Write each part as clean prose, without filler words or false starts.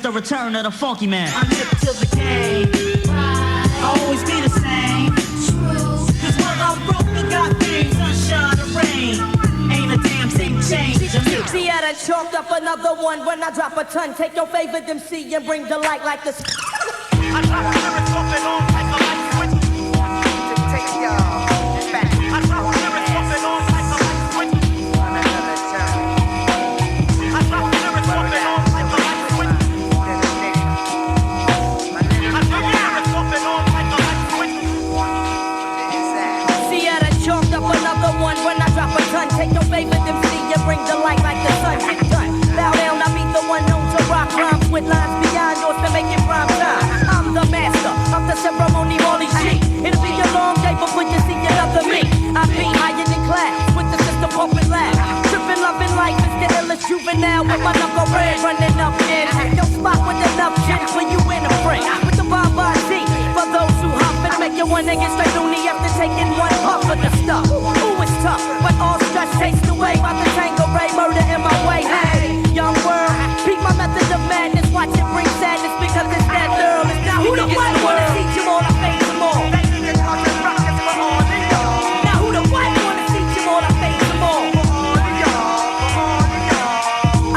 Return of the funky man. I live till the game. I'll always be the same. Cause when I'm broken, got things, sunshine and rain. Ain't a damn thing changed. See, I done chalked up another one. When I drop a ton, take your favorite MC and bring the light like this. I drop a lyrics off and on like a light switch. To take y'all back. I drop a lyrics off and on like a light switch. Another time. I drop a lyrics off and on like a light switch. See, I done chalked up another one. When I drop a ton, take your favorite MC and bring the light like the sun. Bow down, I be the one known to rock rhymes with lines beyond yours to make it prime time. I'm the master of the ceremony, Molly G. It'll be a long day before you see another me. I be higher than class with the system pumping loud. Tripping, loving life is the illest juvenile with my knuckle red running up in your spot with enough gin when you in a fray. With the Baba Z for those who hop and make you wanna get straight loony after taking one puff of the stuff. Ooh, it's tough, but all stress takes away by the Tango Ray murder in my way. Hey, young world, peep my method of madness. Watch it bring sadness because it's that girl. It's now who the white wanna teach them all, I face them all. Now who the white wanna teach them all, I face them all.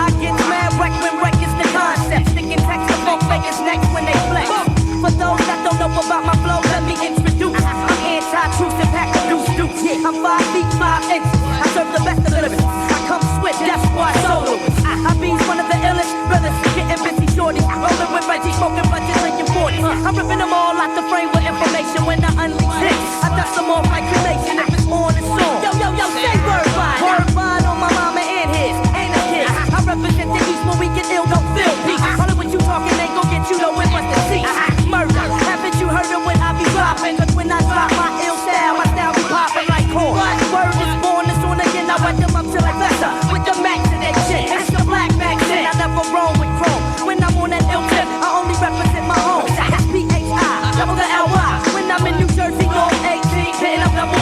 I get mad wreck when wreck is the concept. Sticking text to folk fakers next when they flex. For those that don't know about my flow, let me introduce. I'm anti-truth and pack of loose dukes. Yeah, I'm 5 feet 5 inches. I serve the best of lyrics. I come swift, that's why solo. I be one of the illest brothers, getting busy shorty. Rolling with Reggie, smoking bunches, drinking 40. I'm ripping them all out the frame with information when I unleash hits. I dust them off like cremation if it's on, it's on. Yo, say word bond. Word bond on my mama and his, ain't a kid. I represent the East when we get ill, don't feel peace. All of what you talking ain't gon' get you, though it must have ceased. Murder, haven't you heard it when I be dropping? Cause when I drop my ill style, my style be popping like corn. Word is born, it's on again, I wet them up till I fester. With the max in that shit, it's the black max in. I never roll with chrome. When I'm on that ill tip, I only represent my home. That's PHI, double the LY. When I'm in New Jersey, North 18, then I'm double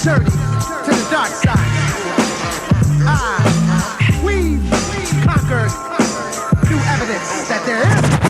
journey to the dark side. We've conquered new evidence that there is.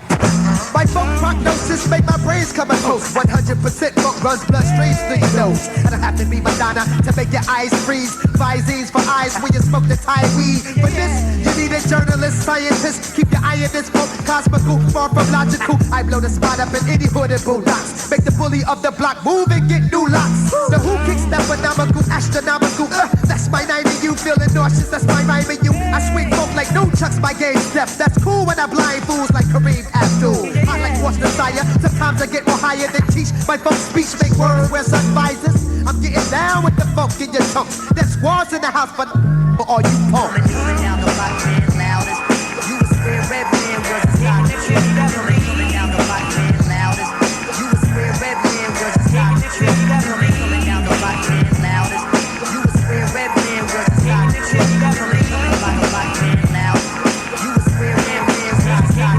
My funk prognosis made my brains come and host. 100% funk runs bloodstreams through your nose. I don't have to be Madonna to make your eyes freeze. Visines for eyes when you smoke the Thai weed. For this, you need a journalist, scientist. Keep your eye in this book, cosmical, far from logical. I blow the spot up in any hood and bulldogs. Make the bully of the block move and get new locks. The who kicks that phenomenal, astronomical. That's my name and you feeling nauseous. That's my rhyme and you. I swing folk like no chucks, my game steps. That's cool when I blind fools like Kareem Abdul. I like what's desire. Sometimes I get more higher than teach. My folk speech make words wear sun visors. I'm getting down with the funk in your chunks. There's walls in the house, but for all you punks. Down the block, man, loudest. You a square red man, was a stock. Coming down the block, man, loudest. You a square red man, was a stock. Coming down the block, man, loudest. You a square red man, was a stock. Coming down the block, man, loudest. You a square red man, was a stock.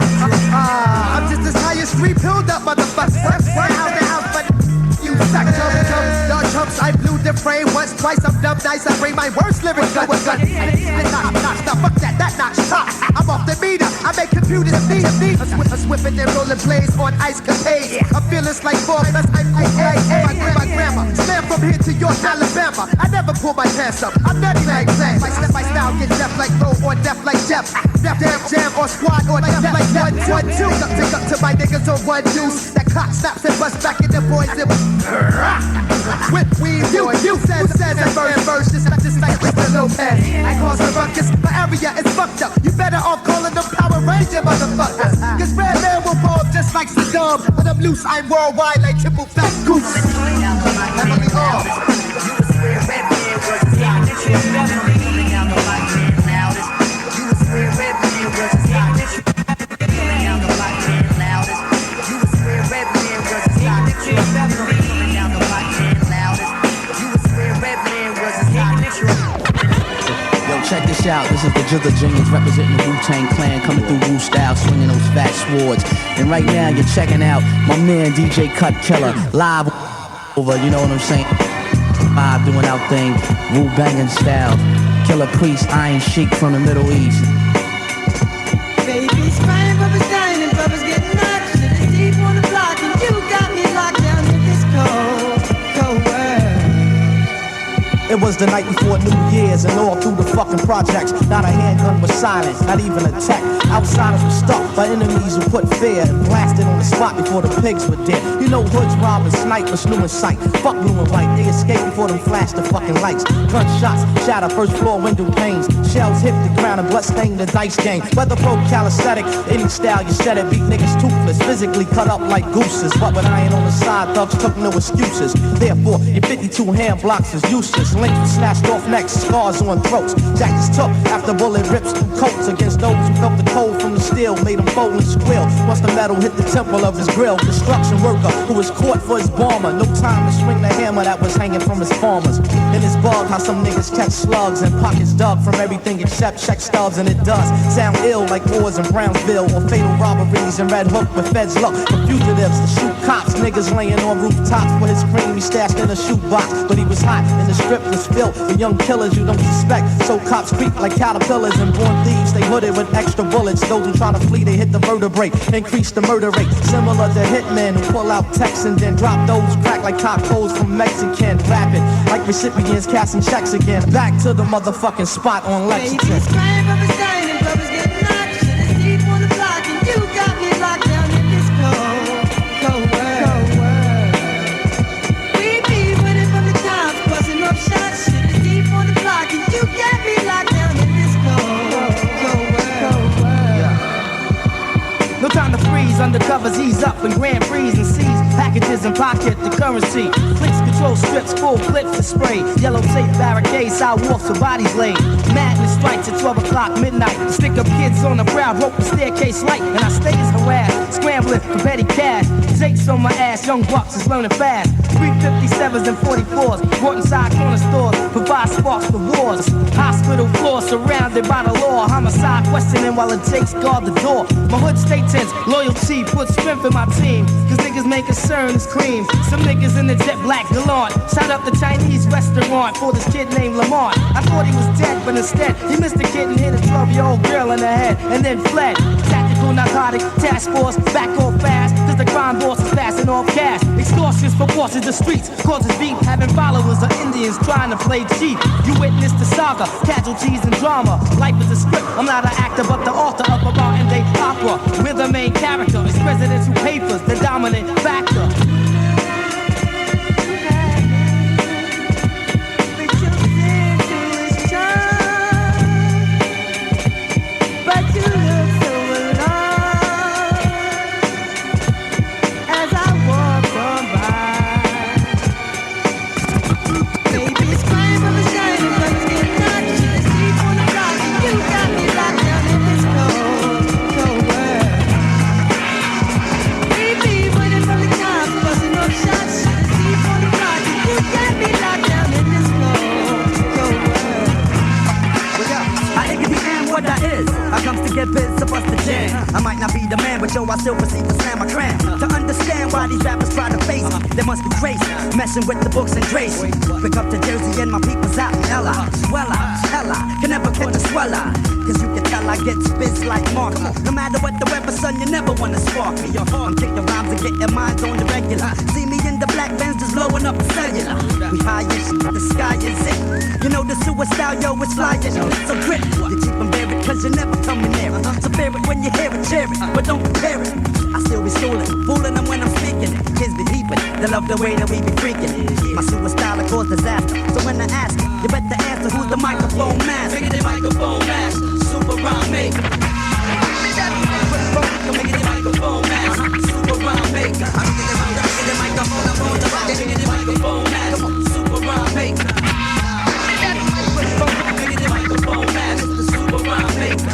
I'm just as high as street build up, motherfucker. How the hell, but you suck. Dog chumps, I blew the frame once, twice. I'm dumb nice. I bring my worst lyrics. Gun. Fuck that notch top. I'm off the meter. I make computers beat. I'm swipping and rolling blades on ice capades. I'm feeling like 4 plus my grandma. Slam from here to York, Alabama. I never pull my pants up. I'm nutty like that. My style get deaf like Low or deaf like Jeff. Def Jam or Squad or deaf like 1, 2. Take up to my niggas on 1 deuce. That clock snaps and bust back in the boys. Whip weed, you says that verse just like Mr. Lopez. I cause a ruckus, my area is fucked up. You better off calling them Power Ranger motherfuckers. Cause Red Man will fall just like Saddam. When I'm loose, I'm worldwide like triple fat goose. Emily Hall. You a square red man, was a stock. Coming down the block, man, loudest. You a square red man, was a stock. Coming down the block, man, loudest. You a square red man, was a stock. Coming down the block, man, loudest. You a square red man, was a stock. Yo, check this out. This is the Jigga Genius representing the Wu-Tang Clan, coming through Wu style, swinging those fat swords. And right now you're checking out my man DJ Cut Killer live over. You know what I'm saying? Live doing our thing, Wu banging style. Killer Priest, Iron Sheik from the Middle East. Baby's crying, Bubba's dying, and Bubba's getting knocked. Shit is deep on the block, and you got me locked down in this cold world. It was the night before New Year's and all through the fucking projects. Not a handgun was silent, not even a tech. Outsiders were stuck by enemies who put fear and blasted on the spot before the pigs were dead. You know hoods, robbers, snipers, new in sight. Fuck blue and white, they escaped before them flashed the fucking lights. Gunshots shatter first floor window panes. Shells hit the ground and blood stained the dice game. Whether pro calisthenic, any style you said it, beat niggas toothless, physically cut up like gooses. But with iron on the side, thugs took no excuses. Therefore, your 52 hand blocks is useless. Links were snatched off necks, scars on throats. Jackets took after bullet rips through coats against those who felt the cold from the steel, made him fold and squeal. Once the metal hit the temple of his grill, construction worker who was caught for his bomber. No time to swing the hammer that was hanging from his farmers. In his bug, how some niggas catch slugs and pockets dug from everything except check stubs, and it does sound ill like wars in Brownsville or fatal robberies in Red Hook with feds luck for fugitives to shoot cops. Niggas laying on rooftops with his cream he stashed in a shoebox, but he was hot and the strip was filled with young killers you don't suspect. So cops creep like caterpillars and born thieves. They hooded with extra bullets. Those who try to flee, they hit the vertebrae, increase the murder rate. Similar to hitmen who pull out texts and then drop those crack like tacos from Mexican. Rapping like recipients casting checks again. Back to the motherfucking spot on Lexington. Baby's crying, Bubba's dying, and Bubba's getting knocked. Shit is deep on the block, and you got me locked down in this cold world. We be winning from the top, busting up shots. Shit is deep on the block, and you got me locked down in this cold world. No time to freeze, undercovers ease up in Grand Prix and seize packages and pocket the currency. Clicks control strips, full clips to spray. Yellow tape barricades, sidewalks with bodies laid. Madness strikes at 12 o'clock midnight. Stick up kids on the prowl, broke the staircase light, and I stay as harassed. scrambling for petty cash. Jakes on my ass, young bucks is learning fast. 357s and 44s, brought inside corner stores, provide sparks for wars. Hospital floors surrounded by the law. Homicide questioning while the Jakes guard the door. My hood stay tense, loyalty puts strength in my team. Cause niggas make concerns cream. Some niggas in the jet black gallant. Shot up the Chinese restaurant for this kid named Lamont. I thought he was dead, but instead he missed the kid and hit a 12-year-old girl in the head and then fled. Tactical narcotic task force, back off fast. Cause the crime boss is passing off cash. Extortions for bosses the streets, causes beef. Having followers of Indians trying to play cheap. You witness the saga, casualties and drama. Life is a script, I'm not an actor but the author of a modern day opera. We're the main character, it's presidential papers, the dominant factor. I might not be the man, but yo, I still proceed to slam my cram. To understand why these rappers try to face me, there must be grace, messing with the books and grace. Pick up to Jersey and my people's out in Ella. Swella, Ella, can never catch a sweller. Cause you can tell I get spits like Martha. No matter what the weather, son, you never wanna spark me. I'm kicking rhymes and getting minds on the regular. See me in the black Benz just blowing up the cellular. We high as the sky is it. You know the suicide, yo, it's flying. So grip, you keep them buried cause you're never coming near it. So bear it when you hear it, share it, but don't compare it. I still be schooling, fooling them when I'm speaking. Kids be peeping, they love the way that we be freaking. My suicide will cause disaster. So when I ask you better answer who's the microphone master. Make it the microphone master, super rhyme maker. Make it the microphone master, super rhyme maker. I'm the microphone, I'm on the rock. Make it the microphone master, super rhyme maker. Make it the microphone master, super rhyme maker.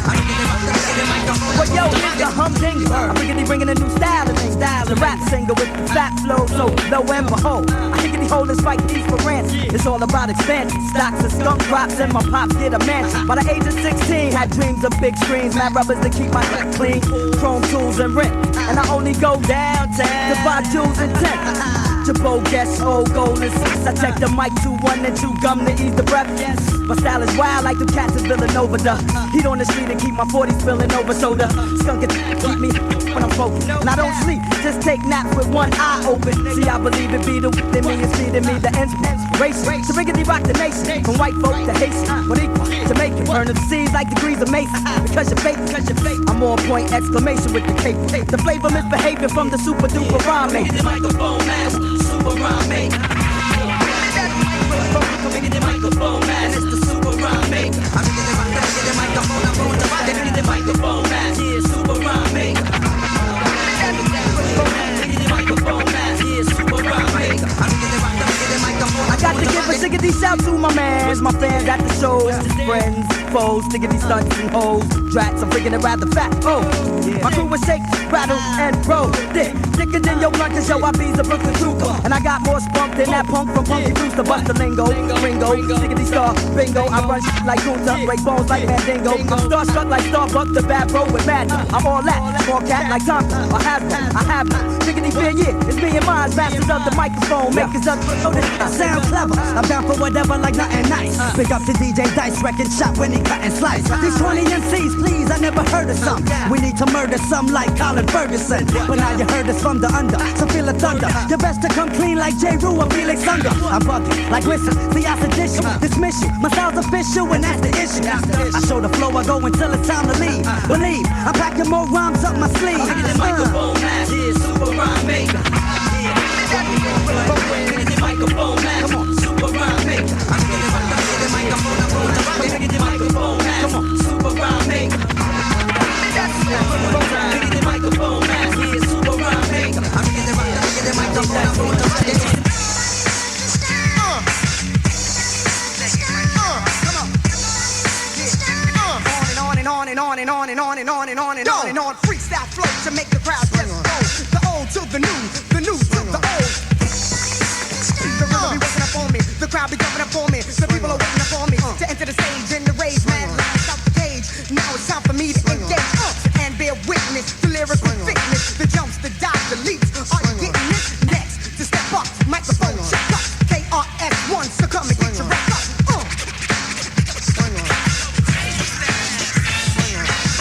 Well, yo, nigga, humdinger. I'm bringing a new style and style. The rap singer with the fat flow, so low and behold. I think he holding spike these for ransom. It's all about expansion. Stocks and skunk crops, and my pops get a mansion. By the age of 16, had dreams of big screens, mad rubbers to keep my neck clean, chrome tools and rent. And I only go downtown to buy jewels and tech. Jabot, guess, old gold and six. I check the mic, 2-1 and chew gum to ease the breath. Yes, my style is wild like the cats in Villanova. The heat on the street and keep my 40s spilling over. So the skunk it keep me when I'm focused. And I don't sleep, just take naps with one eye open. See, I believe it be the in me is feeding me the inspiration. So riggedy rock the nation, from white folk to Haitian, but equal Jamaican. Burn the seas like degrees of Mason. Because you're fake, I'm on point, exclamation with the cape. The flavor misbehaving from the super duper rhyme maker. Super rhyme maker. Make it the microphone man, it's the super rhyme maker. I'm getting the microphone, I'm on the rock. Make it the microphone man, yeah, super rhyme maker. Make it the microphone man, yeah, super rhyme maker. I'm getting the microphone. I got to give a sickety shout to my mans, my fans at the shows, friends, foes, stickety stunts and hoes, drats. I'm freaking it rather fat. Oh, my crew was shake, rattle, and roll. Thicker than your blunt, cause yo, I be's a Brooklyn trooper. And I got more spunk than that punk from Punky Brewster. Bust the lingo, Ringo, stickety star, bingo. I run shit like Gunther, break bones like Mandingo. I'm starstruck like Starbucks, the bad bro with magic. I'm all that, small cat like Tonka, or Hasbro. I have no stickety fear, yeah. It's me and mine, masters of the microphone, makers of the sound clever. I'm down for whatever like nothing nice. Pick up the DJ Dice, wrecking shot when he cut and slice. These 20 MCs, please, I never heard of some. We need to murder some like Colin Ferguson. But now you heard us from the under, so feel the thunder. You best to come clean like J. Rue or Felix Unger. I'm bugging like listen, see I sedition, dismiss you. My style's official and that's the issue. I show the flow, I go until it's time to leave. Believe, I'm packing more rhymes up my sleeve. Get the microphone man, yeah, super rhyme maker. Get the microphone man, come on, super rhyme maker. I'm getting the microphone, I'm on the rock. Get the microphone man, come on, super rhyme maker. Get the microphone man, yeah, super rhyme maker. I'm getting the microphone, I'm on the rock. On and on and on and on and on and on and on and on and on. Freestyle flow to make the crowd just The crowd be jumping up for me. The people are waiting up for me to enter the stage and the rage. Mad lines out the cage. Now it's time for me to engage and bear witness to lyrical fitness. The jumps, the dives, the leaps. Are you getting this? Next to step up, microphone check up. KRS-One, so come and get your rep up.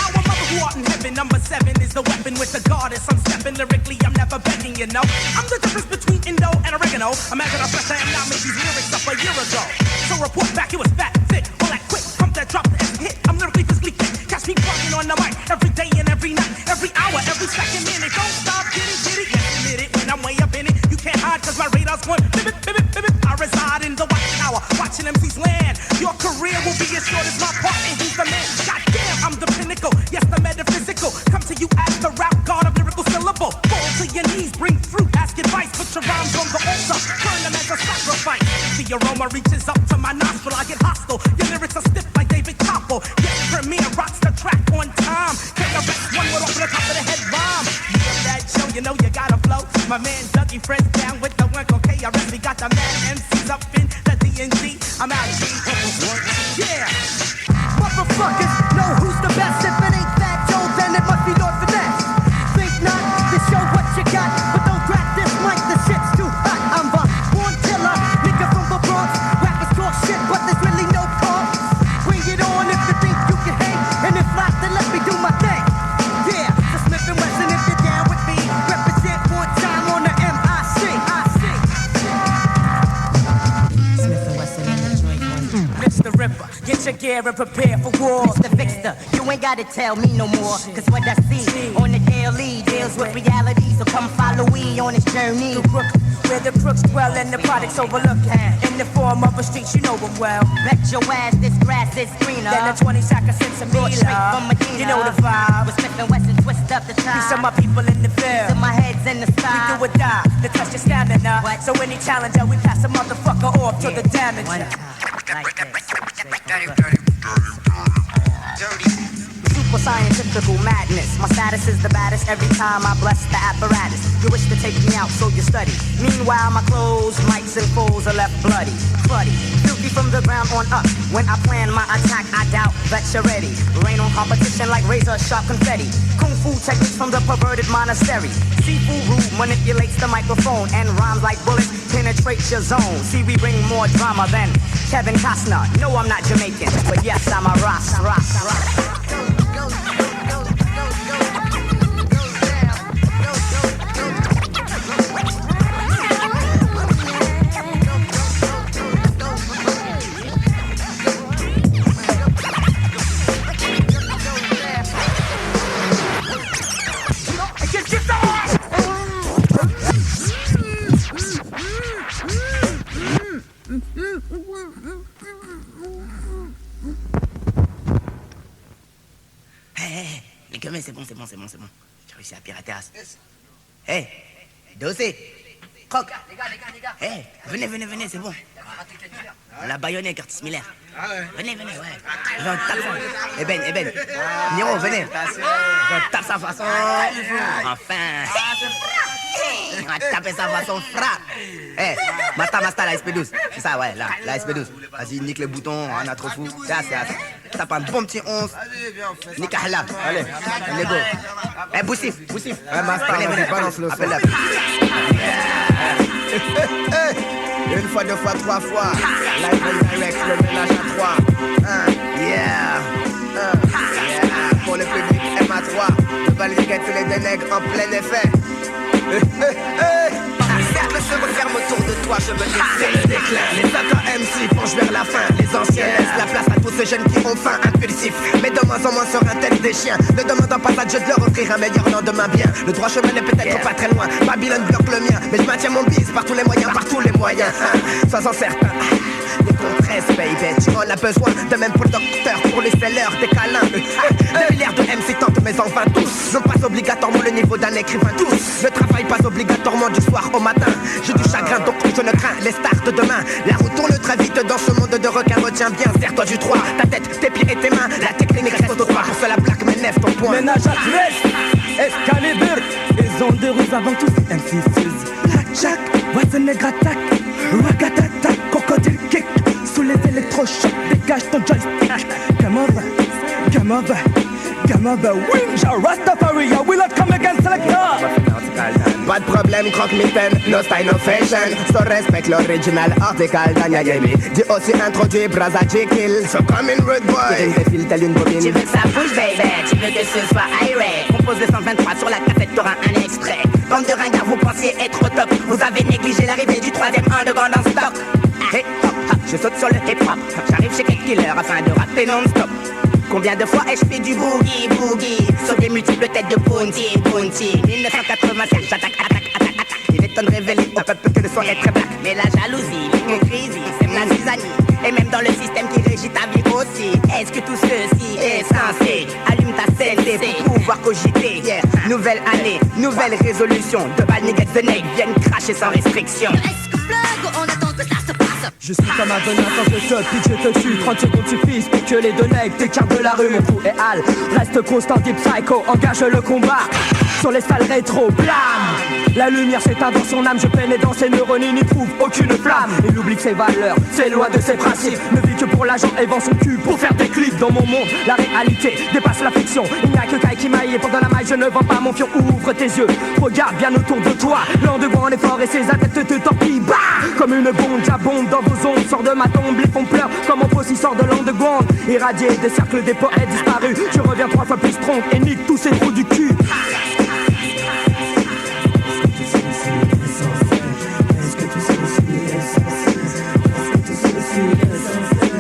Our mother who art in heaven, number 7 is the weapon with the goddess. I'm stepping lyrically, I'm never begging, you know. I'm the difference between Indo and oregano. Imagine how fresh I am now, made these lyrics up a year ago. So report back, it was fat, thick, all that quick. From that drop to every hit, I'm lyrically physically fit. Catch me bugging on the mic every day and every night, every hour, every second minute. Don't stop, get it, yes, admit it. When I'm way up in it, you can't hide, cause my radar's going bibit, bibit, bibit. I reside in the White Tower, watching MCs land. Your career will be as short as my part, and he's the man. Goddamn, I'm the pinnacle, yes, the metaphysical. Come to you as the rap god of lyrical syllable. Fall to your knees, bring fruit, ask advice. Put your rhymes on the altar, burn them as a sacrifice. The aroma reaches up to my nostril, I get hostile. Your lyrics are stiff like David Topple. Yes, Premier rocks the track on time. KRS-One would open the top of the head rhyme. Yeah, that show, you know you gotta flow. My man Dougie Friends down with the work on KRS. We got the mad MCs up in the DNG. I'm out G. Yeah. Motherfuckers know who's the best. If it ain't Fat Joe, then it must be Lord Finesse. Think not to show what you got, but don't grab this mic, the shit's too hot. I'm a born killer, nigga from the Bronx. Rappers talk shit, but there's really no cause. Bring it on if you think you can hang, and if not, then let me do my thing. Yeah, the Smith and Wesson, if you're down with me, represent one time on the MIC. Smith and Wesson in the joint one. Mr. Ripper, get your gear and prepare for war. Mr. Fixter, you ain't gotta tell me no more. Cause what I see on the daily deals with reality. So come follow me on this journey. To Brooklyn, where the crooks dwell and the products overlooked. In the form of a street, you know them well. Bet your ass this grass is greener Then the 20 sack of cents a Brought straight from Medina. You know the vibe. With Smith and Wesson, twist up the time. These are my people in the field. So my head's in the We sky. do or die, the test your stamina. What? So any challenger, we pass a motherfucker off to the damage. One time, like this. Super scientifical madness. My status is the baddest every time I bless the apparatus. You wish to take me out, so you study. Meanwhile, my clothes, mics, and foes are left bloody. Filthy from the ground on up. When I plan my attack, I doubt that you're ready. Rain on competition like razor sharp confetti. Kung fu techniques from the perverted monastery. Seafood rude manipulates the microphone, and rhymes like bullets penetrate your zone. See, we bring more drama than Kevin Costner. No, I'm not Jamaican, but yes, I'm a Ross. Les gamins, c'est bon. J'ai réussi à pirater As. Hey, Dossé, Croc. Les gars. Hey, venez, c'est bon. On l'a baïonné, Curtis Miller. Ah ouais. Venez, ouais. Je vais en taper ça. Eben. Niro, venez. Je vais en taper sa façon. Enfin. On va taper sa façon frappe. Hey, Masta, la SP12. C'est ça, ouais, là, la SP12. Vas-y, nique le bouton, on a trop fou. C'est tape un bon petit 11. Nique à Halab. Allez, go. Hey, Boussif. Ouais, Masta, Venez, balance le son. appelle-le. Une fois, deux fois, trois fois. Live and direct, le ménage à trois. Yeah. Pour le public MA3, le balisquet tous les dénègres en plein effet. Les cercles se referment autour de toi, je me déclare le déclin. Les AKMC penchent vers la fin. Les anciens laissent la place à tous ces jeunes qui ont faim, impulsifs. Mais de moins en moins sera-t-elle des chiens. Ne demandant pas à Dieu de leur offrir un meilleur lendemain bien. Le droit chemin n'est peut-être pas très loin. Babylone bloque le mien, mais je maintiens mon bise par tous les moyens, Sois-en certain. Les compresses, baby, tu en as besoin. De même pour le docteur, pour les sellers, des câlins. 2 milliards de MC tentent, mais enfin tous n'ont pas obligatoirement le niveau d'un écrivain. Tous ne travaillent pas obligatoirement du soir au matin. J'ai du chagrin, donc je ne crains les stars de demain. La route tourne très vite dans ce monde de requins. Retiens bien, serre-toi du droit. Ta tête, tes pieds et tes mains. La technique reste au droit. Pour cela, plaque mes nefs, ton point. Ménage à Trieste, Excalibur. Les ondes de ruse avant tout, MC Suzy. Blackjack, Watson et Grattac, Ragatatata, Crocodile. électrochoc, dégage ton joystick. Game over, Winja, Rastafari, I will not come again, selector. Pas de problème, croque mes peines, no style, no fashion. So respect l'original article, Danya Yemi. J'ai aussi introduit Braza J-Kill. So come in, rude boy. Je défile telle une bobine. Tu veux que ça bouge, baby, tu veux que ce soit irate. Composé 123 sur la cassette, t'auras un extrait. Bande de ringards, vous pensiez être au top. Vous avez négligé l'arrivée du troisième underground en stock. Hip hop, je saute sur le hip hop. J'arrive chez Cat Killer afin de rapper non-stop. Combien de fois ai-je fait du boogie, boogie sur des multiples têtes de bounty, bounty. 1987, j'attaque, attaque. Il est temps de révéler au peuple que le son est très black. Mais la jalousie, l'hypocrisie, c'est la zizanie. Et même dans le système qui régit ta vie aussi. Est-ce que tout ceci est censé? Allume ta CLC pour pouvoir cogiter. Yeah. Nouvelle année, nouvelle résolution. De balles niggas de nègres viennent cracher sans restriction. Est-ce que plug, on attend que ça se passe? Je suis comme un venin quand je te pique, je te tue. 30 secondes suffisent pour que les deux nègres t'écartent de la rue. Mon coup est hal, reste constant, deep psycho, engage le combat. Sur les salles rétro, blam. La lumière s'éteint dans son âme, je pénètre dans ses neurones, il n'y trouve aucune flamme. Il oublie que ses valeurs, ses lois de ses principes. Ne vit que pour l'argent et vend son cul pour faire des clips. Dans mon monde, la réalité dépasse la fiction. Il n'y a que Kai qui maille et pendant la maille je ne vends pas mon fion. Ouvre tes yeux, regarde bien autour de toi. L'underground est fort et ses adeptes te torpillent. Bah, comme une bombe, j'abonde dans vos ondes. Sors de ma tombe, les fonds pleurent comme on aussi sort de l'underground. Irradié des cercles des poètes disparus. Je reviens 3 fois plus strong et nique tous ces trous du cul.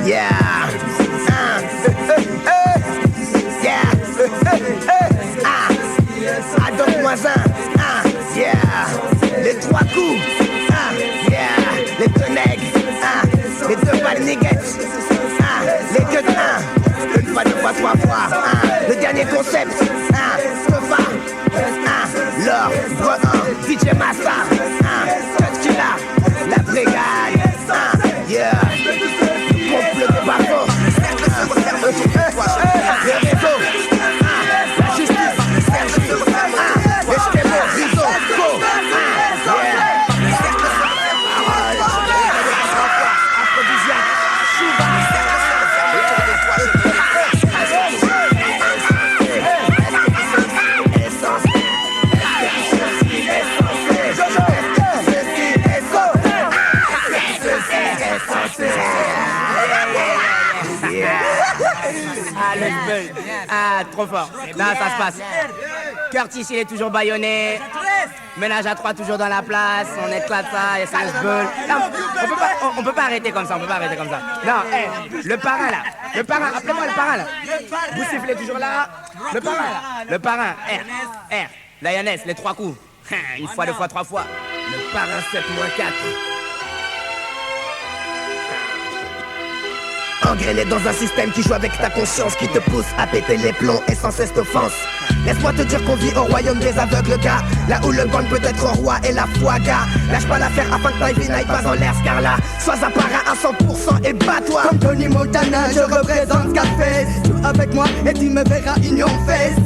Yeah. Adonne-moi un. Yeah. Les 3 coups. Yeah. Les 2 nègres. Les 2 balles nuggets. Les queues de 1. Une fois, 2 fois, 3 fois. Le dernier concept. Sofa. L'or. DJ Massa. Cut Killer. La brigade. Yeah. Complot de Bafo. Le réseau. La justice. Esquemo, Rizzo, Go. Trop fort. Là, ça se passe. Curtis, il est toujours bâillonné. Ménage à 3 toujours dans la place. On éclate ça et ça se bulle. On peut pas arrêter comme ça. Non, le parrain là. Appelez-moi le parrain là. Vous sifflez toujours là. Le parrain là. Le parrain. R. Lioness, les 3 coups. 1 fois, 2 fois, 3 fois. Le parrain 7-4. Engrainé dans un système qui joue avec ta conscience, qui te pousse à péter les plombs et sans cesse t'offense. Laisse-moi te dire qu'on vit au royaume des aveugles, gars. Là où le gang peut être roi et la foi, gars. Lâche pas l'affaire afin que ta vie n'aille pas en l'air, Scarla. Sois un parrain à 100% et bats-toi. Comme Tony Montana, je représente Scarface. Joue avec moi et tu me verras union face.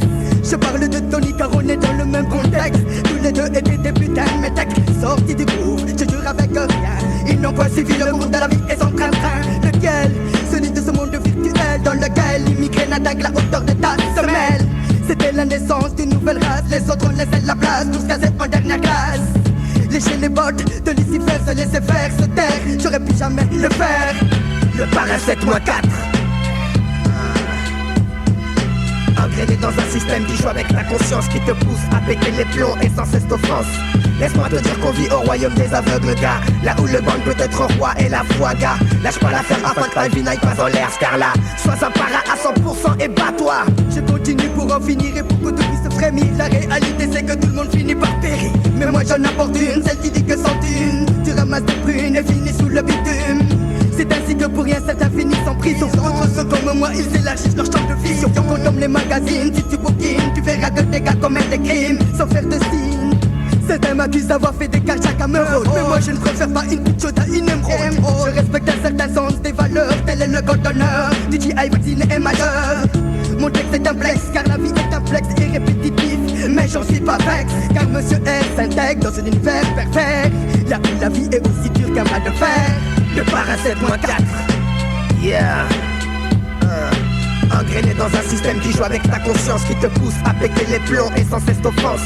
Je parle de Tony car on est dans le même contexte. Tous les deux étaient des putains de métèques. Sortis du groupe, je jure avec rien. Ils n'ont pas suivi le cours de la vie et sont train-train. Lequel? Celui de ce monde virtuel dans lequel l'immigré n'attaque la hauteur de ta semelle. C'était la naissance d'une nouvelle race. Les autres ont laissé la place, tous casés en dernière classe. Lécher les bottes de Lucifer, se laisser faire, se taire. J'aurais pu jamais le faire. Le parrain 7-4. Engrainé dans un système qui joue avec ta conscience, qui te pousse à péter les plombs et sans cesse t'offense. Laisse-moi te dire qu'on vit au royaume des aveugles, gars. Là où le gang peut être roi et la foi, gars. Lâche pas l'affaire afin que ta vie n'aille pas en l'air, Scarla. Sois un parrain à 100% et bats-toi. Je continue pour en finir et pour que tout puisse frémir. La réalité c'est que tout le monde finit par périr. Mais moi j'en apporte une, celle qui dit que sans thune tu ramasses des prunes et finis sous le bitume. C'est ainsi que pour rien certains finissent en prison. Entre ceux comme moi, ils élargissent leur champ de vision. Quand on tombe les magazines, si tu bouquines, tu verras que des gars commettent des crimes sans faire de signe. Certains m'accusent d'avoir fait des carjacks à Meursault. Mais moi je ne préfère pas une petite chose à une émeraude. Je respecte un certain sens des valeurs, tel est le code d'honneur. DJ Vaccine est majeur. Mon texte est un flex, car la vie est un flex et répétitif. Mais j'en suis pas vex, car monsieur R s'intègre dans un univers parfait. Là où la vie est aussi dure qu'un bras de fer. Le parrain 7-4. Yeah. Engrainé dans un système qui joue avec ta conscience, qui te pousse à péter les plombs et sans cesse t'offense.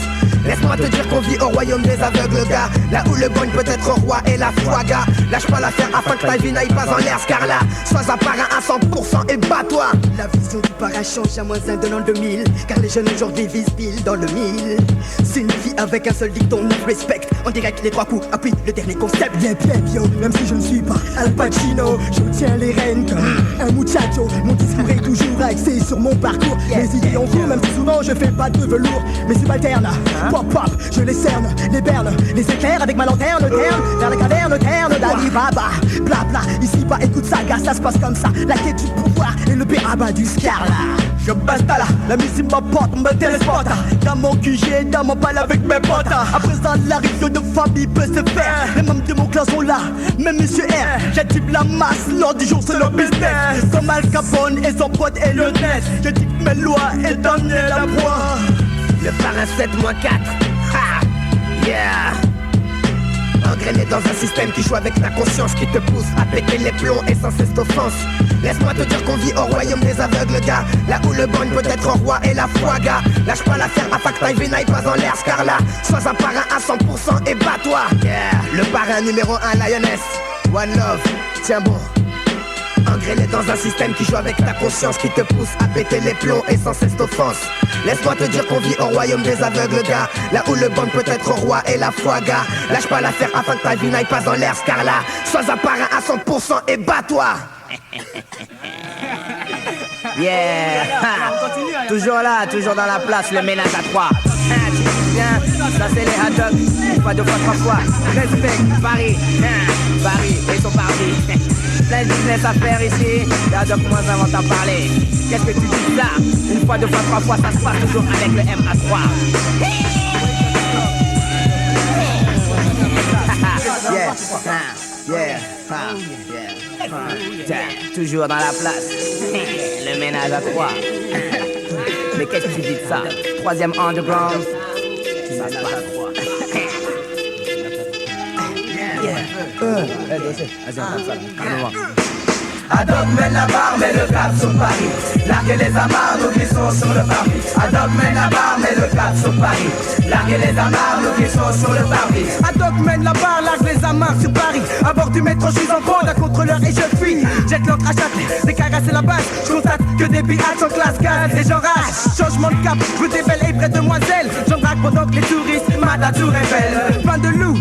Laisse-moi te dire qu'on vit au royaume des aveugles, gars. Là où le bon peut être roi et la foi, gars. Lâche pas l'affaire afin que ta vie n'aille pas en l'air, car là, sois à part à 100% et bats-toi. La vision du para change à -1 de l'an 2000, car les jeunes aujourd'hui visent pile dans le mille. C'est une vie avec un seul dicton, on respecte. En direct les 3 coups, appuie le dernier concept. Bien, yo, même si je ne suis pas Al Pacino, je tiens les rênes comme un muchacho. Mon discours est toujours axé sur mon parcours. Mes idées en cours, même si souvent je fais pas de velours. Mes subalternes, pop pop, je les cerne, les bernes, les éclaire avec ma lanterne, terne, vers la caverne, terne, d'Ali Baba. Bla bla, ici pas écoute ça, gars, ça se passe comme ça. La quête du pouvoir et le béaba du scarla. Je basta là, la musique m'apporte, me téléporte. Dans mon QG, dans mon bal avec mes potes. À présent, la réunion de famille peut se faire. Les membres de mon clan sont là, même Monsieur R. J'active la masse, l'ordre du jour c'est le business. Comme Al Capone et son pote et le NES. Je dis que mes lois et Daniel la voix. Le parrain 7-4. Ha! Yeah! Engrainé dans un système qui joue avec ta conscience, qui te pousse à péter les plombs et sans cesse t'offense. Laisse-moi te dire qu'on vit au royaume des aveugles, gars. Là où le bon peut être roi et la foi, gars. Lâche pas l'affaire afin que ta vie n'aille pas en l'air, car là, sois un parrain à 100% et bats-toi. Yeah! Le parrain numéro 1, Lioness. One love, tiens bon. Engrainé dans un système qui joue avec ta conscience, qui te pousse à péter les plombs et sans cesse t'offense. Laisse-moi te dire qu'on vit au royaume des aveugles, gars. Là où le bon peut être roi et la foi, gars. Lâche pas l'affaire afin que ta vie n'aille pas en l'air, car là, sois un parrain à 100% et bats-toi. Yeah, ha. Toujours là, toujours dans la place, le ménage à 3. Ça c'est les hot dogs, une fois, 2 fois, 3 fois. Respect, Paris, Paris et son parti. Plein de business à faire ici, y'a donc moins avant d'en parler. Qu'est-ce que tu dis là? Une fois, 2 fois, 3 fois, ça se passe toujours avec le MA3. Toujours dans la place, le ménage à 3. Mais qu'est-ce que tu dis de ça? 3e underground, ça se passe à 3. Adobe mène la barre, met le cap sur Paris. Larguez les amarres, nous glissons sur le parvis. Adobe mène la barre, met le cap sur Paris. Larguez les amarres, nous glissons sur le parvis. Adobe mène la barre, largue les amarres sur Paris. À bord du métro, je suis en bande, un contrôleur et je fuis. Jette l'encre à Châtelet, des caresses et la base. Je constate que des pirates sont classe gaz et j'enrage. Changement de cap, je veux des belles et près demoiselles. J'en drague pendant que les touristes matent la tour Eiffel. Plein de loups,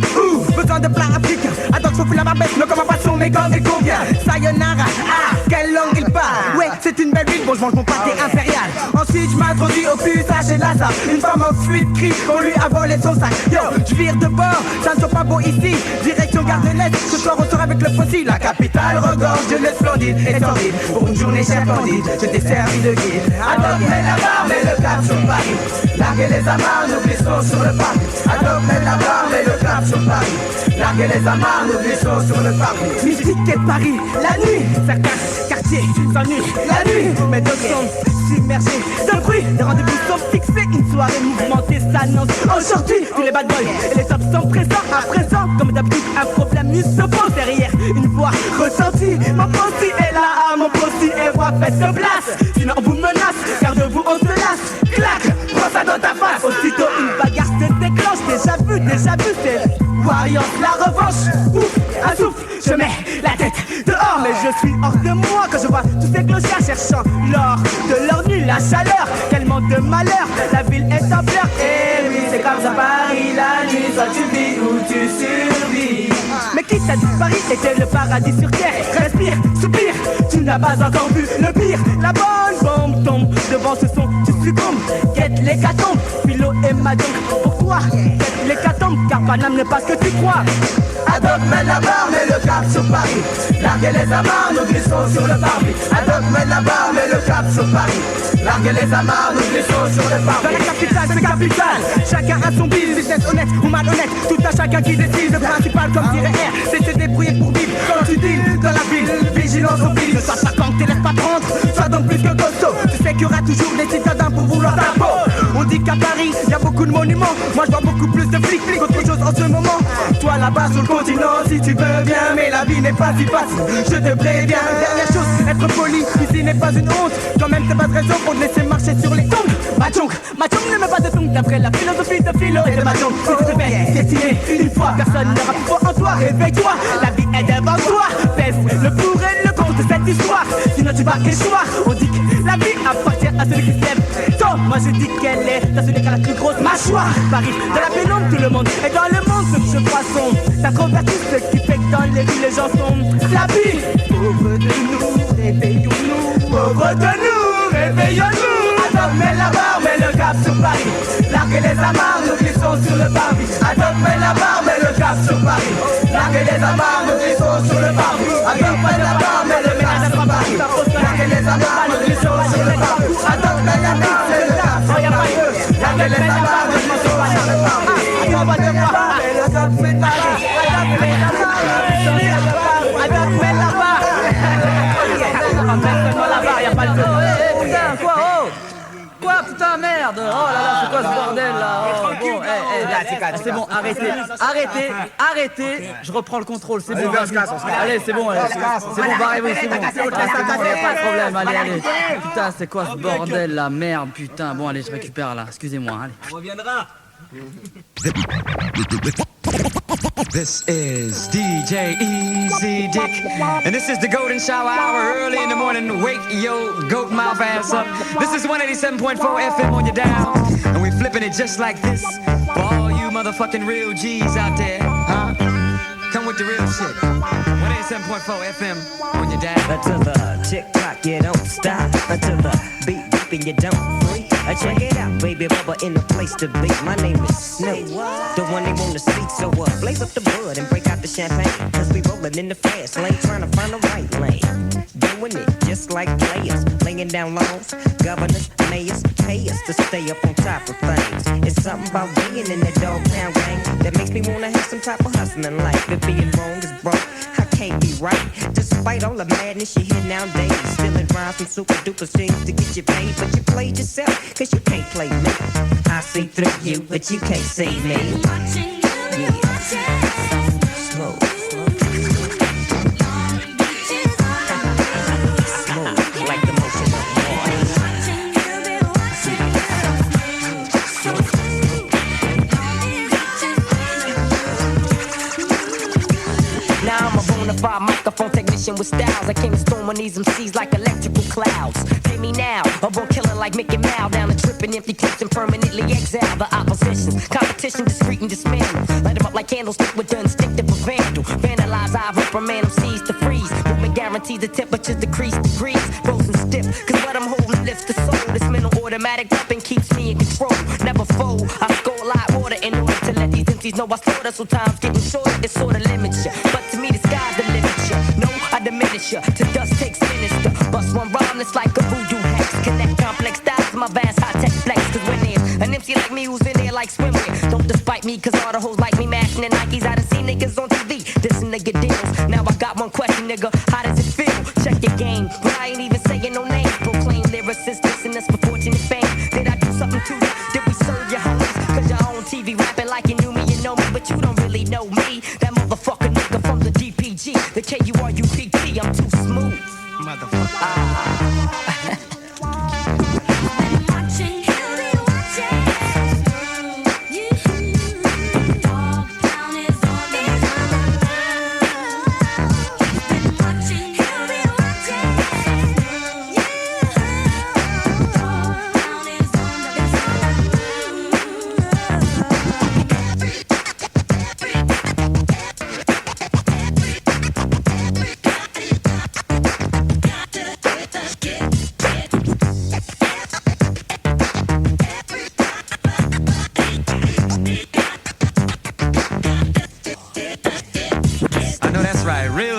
besoin de plats africains. Adobe faut la barbette, mais comment passion, mais comme et combien. Sayonara, ah, quelle langue il parle. Ouais, c'est une belle ville, bon je mange mon pâté impérial. Ensuite je m'introduis au puissage et la salle. Une femme en fuite crie qu'on lui a volé son sac. Yo, je vire de bord, ça ne soit pas beau ici. Direction Gare de l'Est, ce soir on sort avec le fossile. La capitale regorge de l'être splendide et sordide. Pour une journée chère candide, je t'ai servi de guide. Adobe mène la barre, met le cap sur Paris. Larguez les amarres, nous glissons sur le parvis. Adobe mène la barre, met le cap sur Paris. Larguez les amarres, nous glissons sur le parvis. Mystique et Paris, la nuit, certains quartiers s'ennuient. La nuit, mes deux sont submergés de bruit. Des rendez-vous sont fixés, une soirée mouvementée s'annonce. Aujourd'hui, tous les bad boys et les tops sont présents. À présent, comme d'habitude, un problème se pose derrière une voix ressentie. Mon possi est là, mon possi est roi, faites de place. Sinon on vous menace, car de vous on se lasse. Clac, prends ça dans ta face. Aussitôt une bagarre se déclenche. Déjà vu, c'est Warriors, la revanche. Ouf, un souffle, je mets la tête dehors. Mais je suis hors de moi quand je vois tous ces clochards cherchant l'or de leur nuit, la chaleur, tellement de malheur. La ville est en pleurs. Et oui, c'est comme ça Paris, la nuit, soit tu vis ou tu survis. Mais qui t'a dit que Paris était le paradis sur terre? Respire, soupire, tu n'as pas encore vu le pire. La bonne bombe tombe devant ce son, tu succombes. Guette l'hécatombe, Philo et Madon. Pour toi, guette l'hécatombe, car Paname n'est pas ce que tu crois. Adobe mène la barre, met le cap sur Paris. Larguez les amarres, nous glissons sur le parvis. Adobe mène la barre, met le cap sur Paris. Larguez les amarres, nous glissons sur le parvis. Dans la capitale, c'est capital. Chacun a son business, honnête ou malhonnête. Tout à chacun qui décide. Le principal, comme dirait R, c'est se débrouiller pour vivre. Quand tu deals dans la ville, vigilance au fil. Ne sois pas quand t'es laisse pas prendre. Sois donc plus que costaud. Tu sais qu'il y aura toujours des citadins pour vouloir ta peau. On dit qu'à Paris, y a beaucoup de monuments. Moi je vois beaucoup plus de flics qu'autre chose en ce moment. Toi toi là-bas sur le continent si tu veux bien. Mais la vie n'est pas si facile, je te préviens. Dernière chose, être poli, ici n'est pas une honte. Quand même c'est pas de raison pour te laisser marcher sur les tongs. Mahjong ne met pas de tongs. D'après la philosophie de Philo et de Mahjong, si tu te fais destiner une fois, personne n'aura plus foi en toi. Réveille-toi, la vie est devant toi. Pèse le pour et le contre de cette histoire, sinon tu vas échoir. On dit que la vie appartient à celui qui se lève tôt. Moi je dis qu'elle est dans celui qui a la plus grosse mâchoire. Paris, dans la pénombre, tout le monde est dans le monde, ce que je poisson. Ça convertit ce qui fait que dans les villes les gens sont la vie. Pauvre de nous, réveillons-nous. Pauvre de nous, réveillons-nous. Adopte, mets la barre, mets le cap sur Paris. Larguez les amarres, nous glissons sur le parvis. Adopte, mets la barre, mets le cap sur Paris. Larguez les amarres, nous glissons sur le parvis. Adopte, mets la barre, mets le cap sur Paris. Larguez les amarres, nous glissons sur le parvis. Adopte, mets la barre, mets le cap sur Paris. Larguez les amarres, nous glissons sur le parvis. Adopte, mets la barre, mets le cap sur Paris. Adopte, mets la barre, adopte, mets la barre. Maintenant la barre, y'a pas le temps. Putain, quoi, oh! Quoi, putain, merde! Oh là là, c'est quoi ce bordel là? Oh, bon, c'est bon, arrêtez, je reprends le contrôle, c'est bon. Allez, c'est bon, barrez-vous, c'est bon. C'est bon, y'a pas de problème, allez. Putain, c'est quoi ce bordel là? Merde, putain, bon, allez, je récupère là, excusez-moi, allez. On reviendra. This is DJ Easy Dick, and this is the Golden Shower Hour. Early in the morning, wake your goat mouth ass up. This is 187.4 FM on your dial, and we flipping it just like this for all you motherfucking real G's out there, huh? Come with the real shit. 187.4 FM on your dial. Until the tick-tock, you don't stop. Until the beat deep and you don't free. Check it out, baby, Bubba in the place to be. My name is Snoop, the one they wanna see. So blaze up the bud and break out the champagne. Cause we rollin' in the fast lane, trying to find the right lane. Doing it just like players, laying down laws. Governors, mayors, pay us to stay up on top of things. It's something about being in that dog-town gang that makes me wanna have some type of hustling life. If being wrong is broke, I can't be right. Despite all the madness you hear nowadays, spilling rhymes from super duper things to get you paid. But you played yourself, cause you can't play me. I see through you, but you can't see me. Yeah. Slow. Smooth, like the motion of water. Now I'm a bona fide microphone technician with styles. I came to storm on these MCs like electrical clouds. Pay me now, a born killer like Mickey Mouse. Down the trip and empty clips and permanently exile the opposition. Competition discreet and dismantle. Light them up like candlestick with the instinctive of vandal. Vandalize, I reprimand MCs to freeze. Movement guarantees the temperatures decrease degrees. Frozen stiff, cause what I'm holding lifts the soul. This mental automatic weapon keeps me in control. Never fold, I score a lot water in order to let these MCs know I slaughter. So time's getting shorter, it sorta limits ya. But to me the sky's the limit ya. No, I diminish ya, to dust takes sinister. Bust one rhyme that's like a voodoo hex. Connect complex styles to my vast high-tech flex. Cause when there's an MC like me who's in there like swimwear, don't despite me cause all the hoes like me mashing the Nikes. I done seen niggas on TV, dissing nigga deals. Now I got one question, nigga, how does it feel? Check your game, but I ain't even saying no names. Proclaim lyricists dissing us for fortune and fame. Did I do something to you? Did we serve your homies? Cause you're on TV rapping like you knew me, you know me, but you don't really know me. That motherfucker nigga from the DPG, the KURUPT, I'm too smooth. Motherfucker.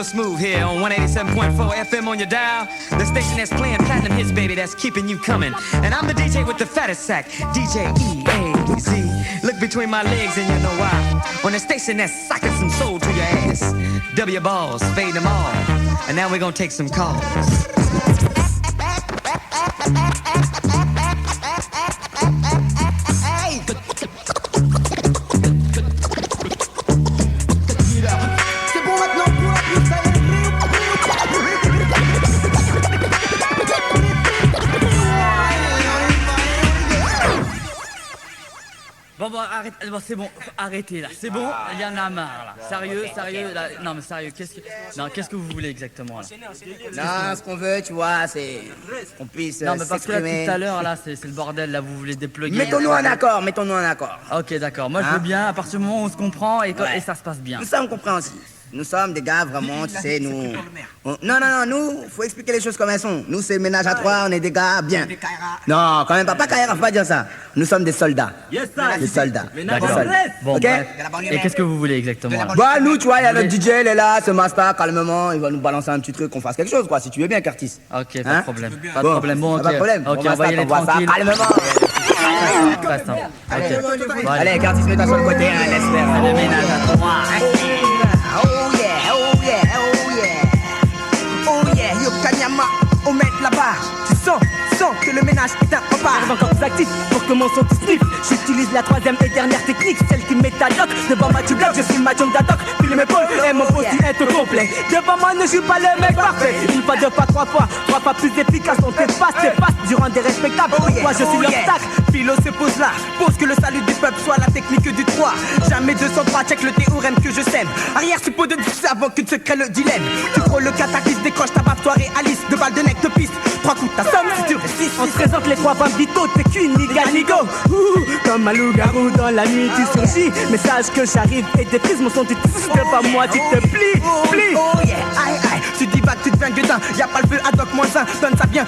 Smooth here on 187.4 FM on your dial. The station that's playing platinum hits, baby, that's keeping you coming. And I'm the DJ with the fattest sack, DJ E-A-Z. Look between my legs and you know why. On the station that's sucking some soul to your ass. W balls, fade them all. And now we're gonna take some calls. c'est bon, arrêtez là, c'est bon, il y en a marre là. Sérieux, là, non mais sérieux, qu'est-ce que vous voulez exactement là? Non, ce qu'on veut, tu vois, c'est qu'on puisse Non mais parce que là s'exprimer. tout à l'heure là, c'est le bordel là, vous voulez dépluguer. Mettons-nous en accord. Ok d'accord, moi je veux bien, à partir du moment où on se comprend et ça se passe bien. Nous sommes compréhensifs. Nous sommes des gars vraiment, tu sais, nous... Non, nous, faut expliquer les choses comme elles sont. Nous, c'est ménage à trois, on est des gars bien. Non, quand même pas Kaira, faut pas dire ça. Nous sommes des soldats. Des soldats. D'accord. Bon, Ok. bref. Et qu'est-ce que vous voulez exactement là? Bah, nous, tu vois, il y a notre DJ, il est là, ce master, calmement, il va nous balancer un petit truc, qu'on fasse quelque chose, quoi, si tu veux bien, Curtis. Ok, pas de problème. Pas de problème, bon, ok. Pas de problème. Ok, on va y aller voit ça tranquille. calmement. Pas ça. Ok. Bon, Allez, Curtis, mets-toi sur le côté, hein, laisse faire. Allez, ménage à trois. Oh yeah, yo Kanyama, on met là-bas. Tu sens que le ménage est un rempart. J'arrive encore plus actif pour que mon son te sniffe. J'utilise la troisième et dernière technique, celle qui met ta doc. Devant moi tu bloques, je suis ma jump d'Adoc. Puis mes épaules et mon body est au complet. Devant moi ne joue pas le mec parfait. Une fois, deux fois, trois fois plus efficace. On t'efface, durant des respectables. Moi je suis l'obstacle. Philo se pose là, pose que le salut du peuple soit la technique du 3. Jamais 203, check le théorème que je sème. Arrière suppos de 10 avant que ne se crée le dilemme. Tu frôles le cataclysme, décroche ta baffe, toi réalise. 2 balles de nec te piste, 3 coups ta somme si tu restes. On se présente les 3 femmes d'Ito, t'es qu'une ni go. Comme un loup-garou dans la nuit tu surgis. Mais sache que j'arrive et tes prises mon son tu devant moi tu te plies. Oh yeah, aïe aïe, tu dis back, tu deviens gueudin. Y'a pas le feu, ad hoc moins 1, donne ça bien.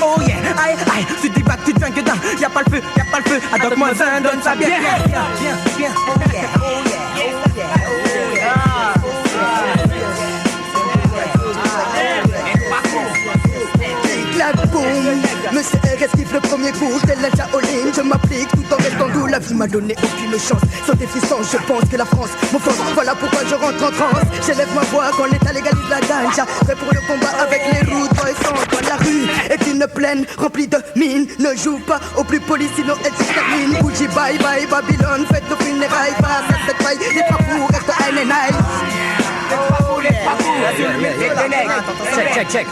Oh yeah, aïe aïe, tu dis back, tu deviens gueudin. Y'a pas le feu, ad hoc moins 1, donne ça bien. Oh yeah, oh yeah. Clap, boum. Monsieur R esquive le premier coup, tel la Shaolin. Je m'applique tout en restant doux. La vie m'a donné aucune chance. Sans déficience, je pense que la France m'offense. Voilà pourquoi je rentre en transe. J'élève ma voix quand l'État légalise la ganja. Prêt pour le combat avec les routes boys sans. La rue est une plaine remplie de mines. Ne joue pas au plus poli, sinon elle se termine. Gucci bye bye Babylone, faites nos funérailles. Passe à cette faille, les papous restent à NNI. Check.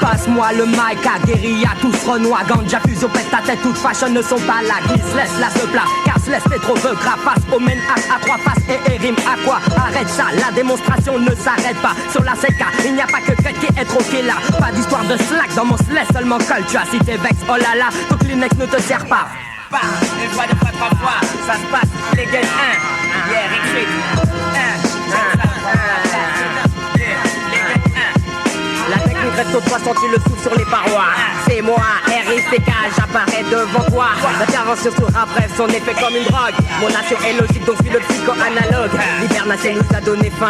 Passe-moi le mic à guérilla, tous renois, ganja, fusion, pète ta tête, toutes fashion ne sont pas la glisse, laisse-la se plat, casse-laisse, t'es trop veut, face au ménage à 3 faces et rime à quoi? Arrête ça, la démonstration ne s'arrête pas, sur la CK, il n'y a pas que Fred qui est troqué là, pas d'histoire de slack, dans mon slash seulement colle, tu as si t'es vex, oh là là, ton Kleenex ne te sert pas. Une fois, 2 fois, 3 fois, ça se passe, les gars, yeah, retreat, La technique reste au 3 tu le sous sur les parois. C'est moi, R.I.C.K, j'apparais devant toi. L'intervention sera brève, son effet comme une drogue. Mon nation est logique, donc suis le psycho-analogue. L'hibernation nous a donné faim,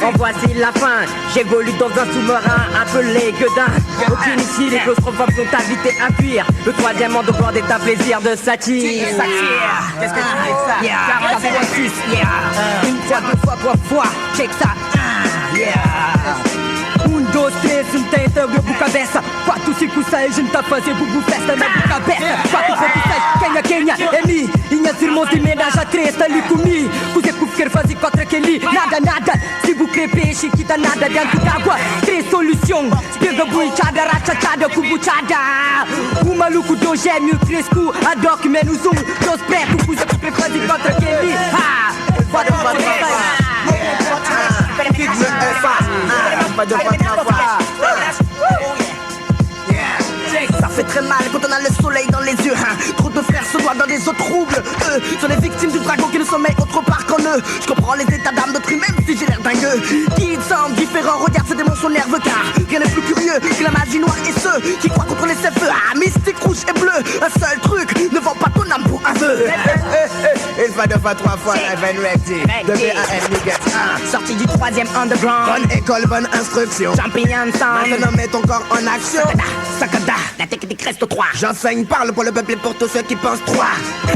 en voici la fin. J'évolue dans un sous-marin appelé Gueudin. Aucune ici, les claustrophobes sont invités à fuir. Le 3e en dehors est un plaisir de satire. Qu'est-ce que tu fais ça? Une fois, 2 fois, 3 fois, check ça. Un, dos, três, une tête, bobo cabeça. 4, 5, 6, gente tá fazendo bubu festa na cabeça. 4, 5, 6, Kenya, Emi. Minhas irmãos de ménage à 3 tá ali comigo. Você que quer fazer 4 aquele, nada. Se vous crê peixe que tá nada dentro d'água. 3 solução, pega buichada, rachachada, cubuchada. O maluco do gêmeo, 3 cu, ad hoc, menos 1, 2 preto. Você que quer fazer 4 aquele, ha. Bora. Pas 2 fois, 3 fois. Ça fait très mal quand on a le soleil dans les yeux, hein. Trop de frères se noient dans des eaux troubles. Eux sont les victimes du dragon qui ne sommeille autre part qu'en eux. Je comprends les états d'âme d'autrui même si j'ai l'air dingueux. Qui semble différent, regarde ces démons sont nerveux. Car rien n'est plus curieux que la magie noire et ceux qui croient contre les feux. Ah, mystique, rouge et bleu, un seul truc, ne vend pas ton âme pour un vœu. Une fois, 2 fois, 3 fois, live and ready. De BAM, niggas, Sorti du 3e underground. bonne école, bonne instruction. Champion sound. Maintenant, mets ton corps en action. Sakada, la technique reste au 3. J'enseigne, parle pour le peuple et pour tous ceux qui pensent 3.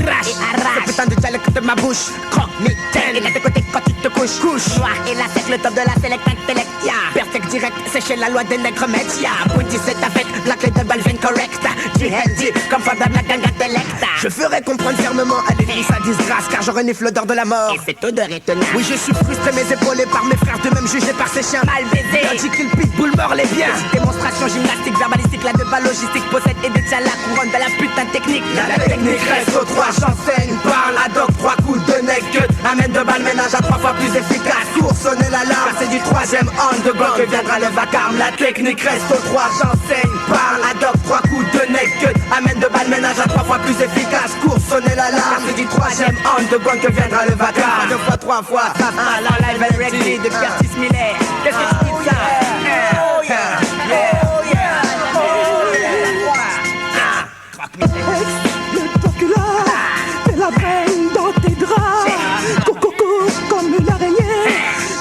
Crash, Ce putain de dialecte de ma bouche. Croque, mitaine. Et de côté quand tu te couches. Noir et la sec, le top de la select intellect. Perfect direct, c'est chez la loi des nègres métiers. Pointy c'est ta fête, la clé de Balvin correct. Jihadi, comme Fada la gang intellect. Je ferai comprendre fermement à l'ennemi sa disgrâce, car je renifle l'odeur de la mort. Et cette odeur est tenace. Oui, je suis frustré, mais épaulé par mes frères, de même jugés par ces chiens. Mal baisé. Logic, il pitbull, mort les biens. Démonstration gymnastique, verbalistique, la de logistique, possède et détient la couronne de la putain technique. La technique reste au 3, j'enseigne, parle, ad hoc, 3 Amène de balles, ménage à 3 fois plus efficace. Pour sonner l'alarme, c'est du 3ème underground que viendra le vacarme. La technique reste aux 3, j'enseigne, parle, adopte 3 coups de neck. Amène de balles, ménage à 3 fois plus efficace. Pour sonner l'alarme, c'est du 3ème underground que viendra le vacarme. 2 fois, 3 fois, la live and reggae de Curtis Miller. Qu'est-ce que tu dis de ça? Spectaculaire, fais la veine dans tes draps. Coco comme une araignée,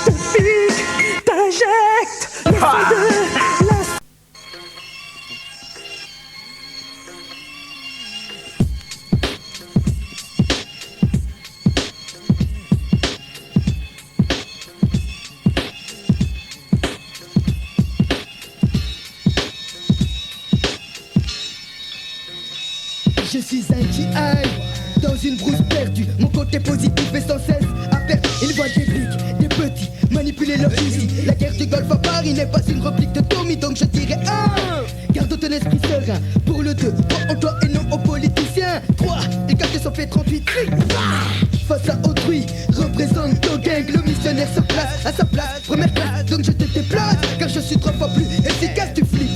te pique, t'injecte le feu de la. Je suis un qui aille dans une brousse perdue. Mon côté positif est sans cesse à perdre. Ils voient des bigs, des petits, manipuler leur fusil. La guerre du Golfe à Paris n'est pas une réplique de Tommy, donc je dirais 1. Garde ton esprit serein pour le 2. Crois en toi et non aux politiciens. 3. Il capte son fait 38. Face à autrui, représente ton gang. Le missionnaire se place à sa place, première classe. Donc je te déplace, car je suis 3 fois plus efficace. Tu flippes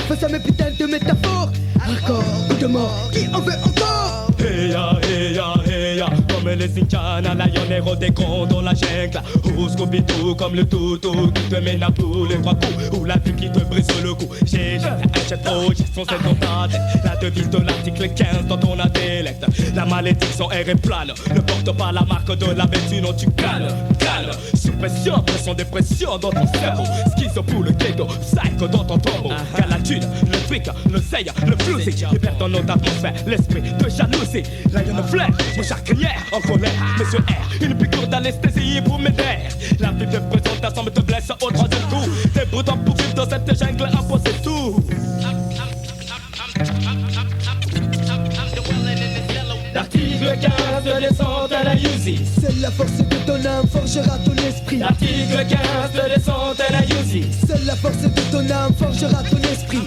face à mes putains de métaphores. Hardcore ou de mort, qui en veut encore? Heya, heya, heya, comme les Incana, Lionero des grands dans la jungle. Ou Scooby-Doo comme le toutou qui te mène à bout les 3 coups. Ou la vie qui te brise le cou. J'ai un jet pro, gestion c'est dans ta tête. La devise de l'article 15 dans ton intellect. La malédiction est plane. Ne porte pas la marque de la bête, sinon tu cales. Sous pression, pression, dépression dans ton cerveau. Schizo pour le ghetto, psycho dans ton tombeau. Galatune, le trick, le seille, le flouzi. Libère dans notre atmosphère l'esprit de jalousie. Lion of flair, mon charcrière en colère. Monsieur R, une piqûre d'anesthésie pour m'aider. La vie de présentation me te blesse au 3e coup. T'es brutant pour vivre dans cette jungle, imposer tout. L'article 15 de descente à la Uzi. Seule la force de ton âme forgera ton esprit. L'article 15 de descente à la Uzi. Seule la force de ton âme forgera ton esprit.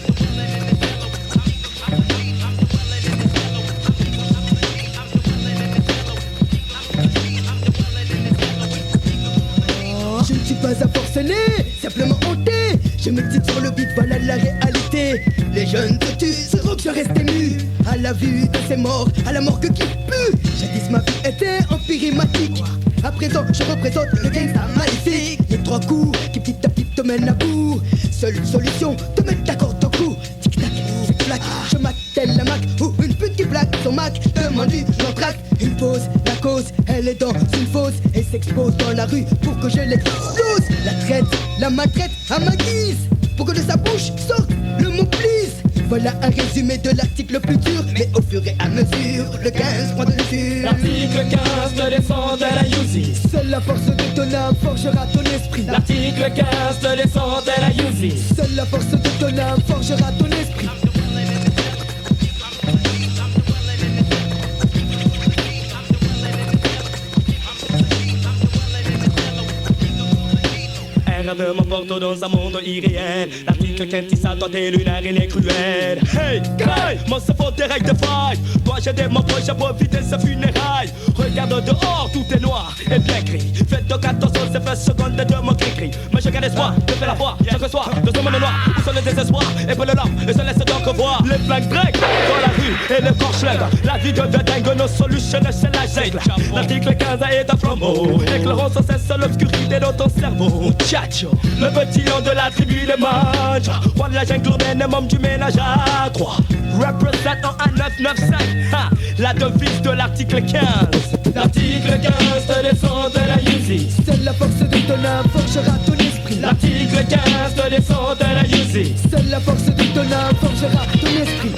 Je ne suis pas un forcené, simplement hanté. Je me titre sur le beat, voilà la réalité. Les jeunes te tuent, c'est rock, je reste ému. À la vue de ces morts, à la mort que qui pue. Jadis ma vie était empirimatique. À présent, je représente le gangsta maléfique. Les 3 coups qui petit à petit te mènent à bout. Seule solution, te mettre d'accord ton cou. Tic-tac, c'est clac, je m'attelle la Mac. Ou une pute qui plaque son Mac. Demande-lui l'entraque, une pause, la cause. Elle est dans une fosse et s'expose dans la rue pour que je l'explose. La traite, la maltraite à ma guise. Pour que de sa bouche sorte le mot please. Voilà un résumé de l'article le plus dur. Mais au fur et à mesure, le 15 prend de l'usure. L'article 15 de descente à la Uzi. Seule la force de ton âme forgera ton esprit. L'article 15 de descente à la Uzi. Seule la force de ton âme forgera ton esprit. De m'emporte dans un monde irréel. L'article 15 ça doit être lunaire, il est cruel. Hey, guy, mon cerveau des règles de faille. Dois-je aider mon prochain pour éviter sa funérailles? Regarde dehors, tout est noir et bien gris. Faites donc attention, c'est fait secondes de mon cri. Mais je garde espoir, je fais la voix chaque soir. De ce monde noir, où sont les désespoirs? Et pour le larme, et se laisse donc voir. Les flingues break dans la rue et le corps schlève. La vie de dingue, nos solutions, c'est la jungle. L'article 15 est un flambeau, éclairant sans cesse l'obscurité dans ton cerveau. Tchatcho, le petit lion de la tribu des mages. Roi de la jungle urbaine, membre du ménage à 3. Represent en 1995, ha, la devise de l'article 15. L'article 15 de descente à la Uzi. Seule la force de ton âme forgera ton esprit. L'article 15 de descente à la Uzi. Seule la force de ton âme forgera ton esprit.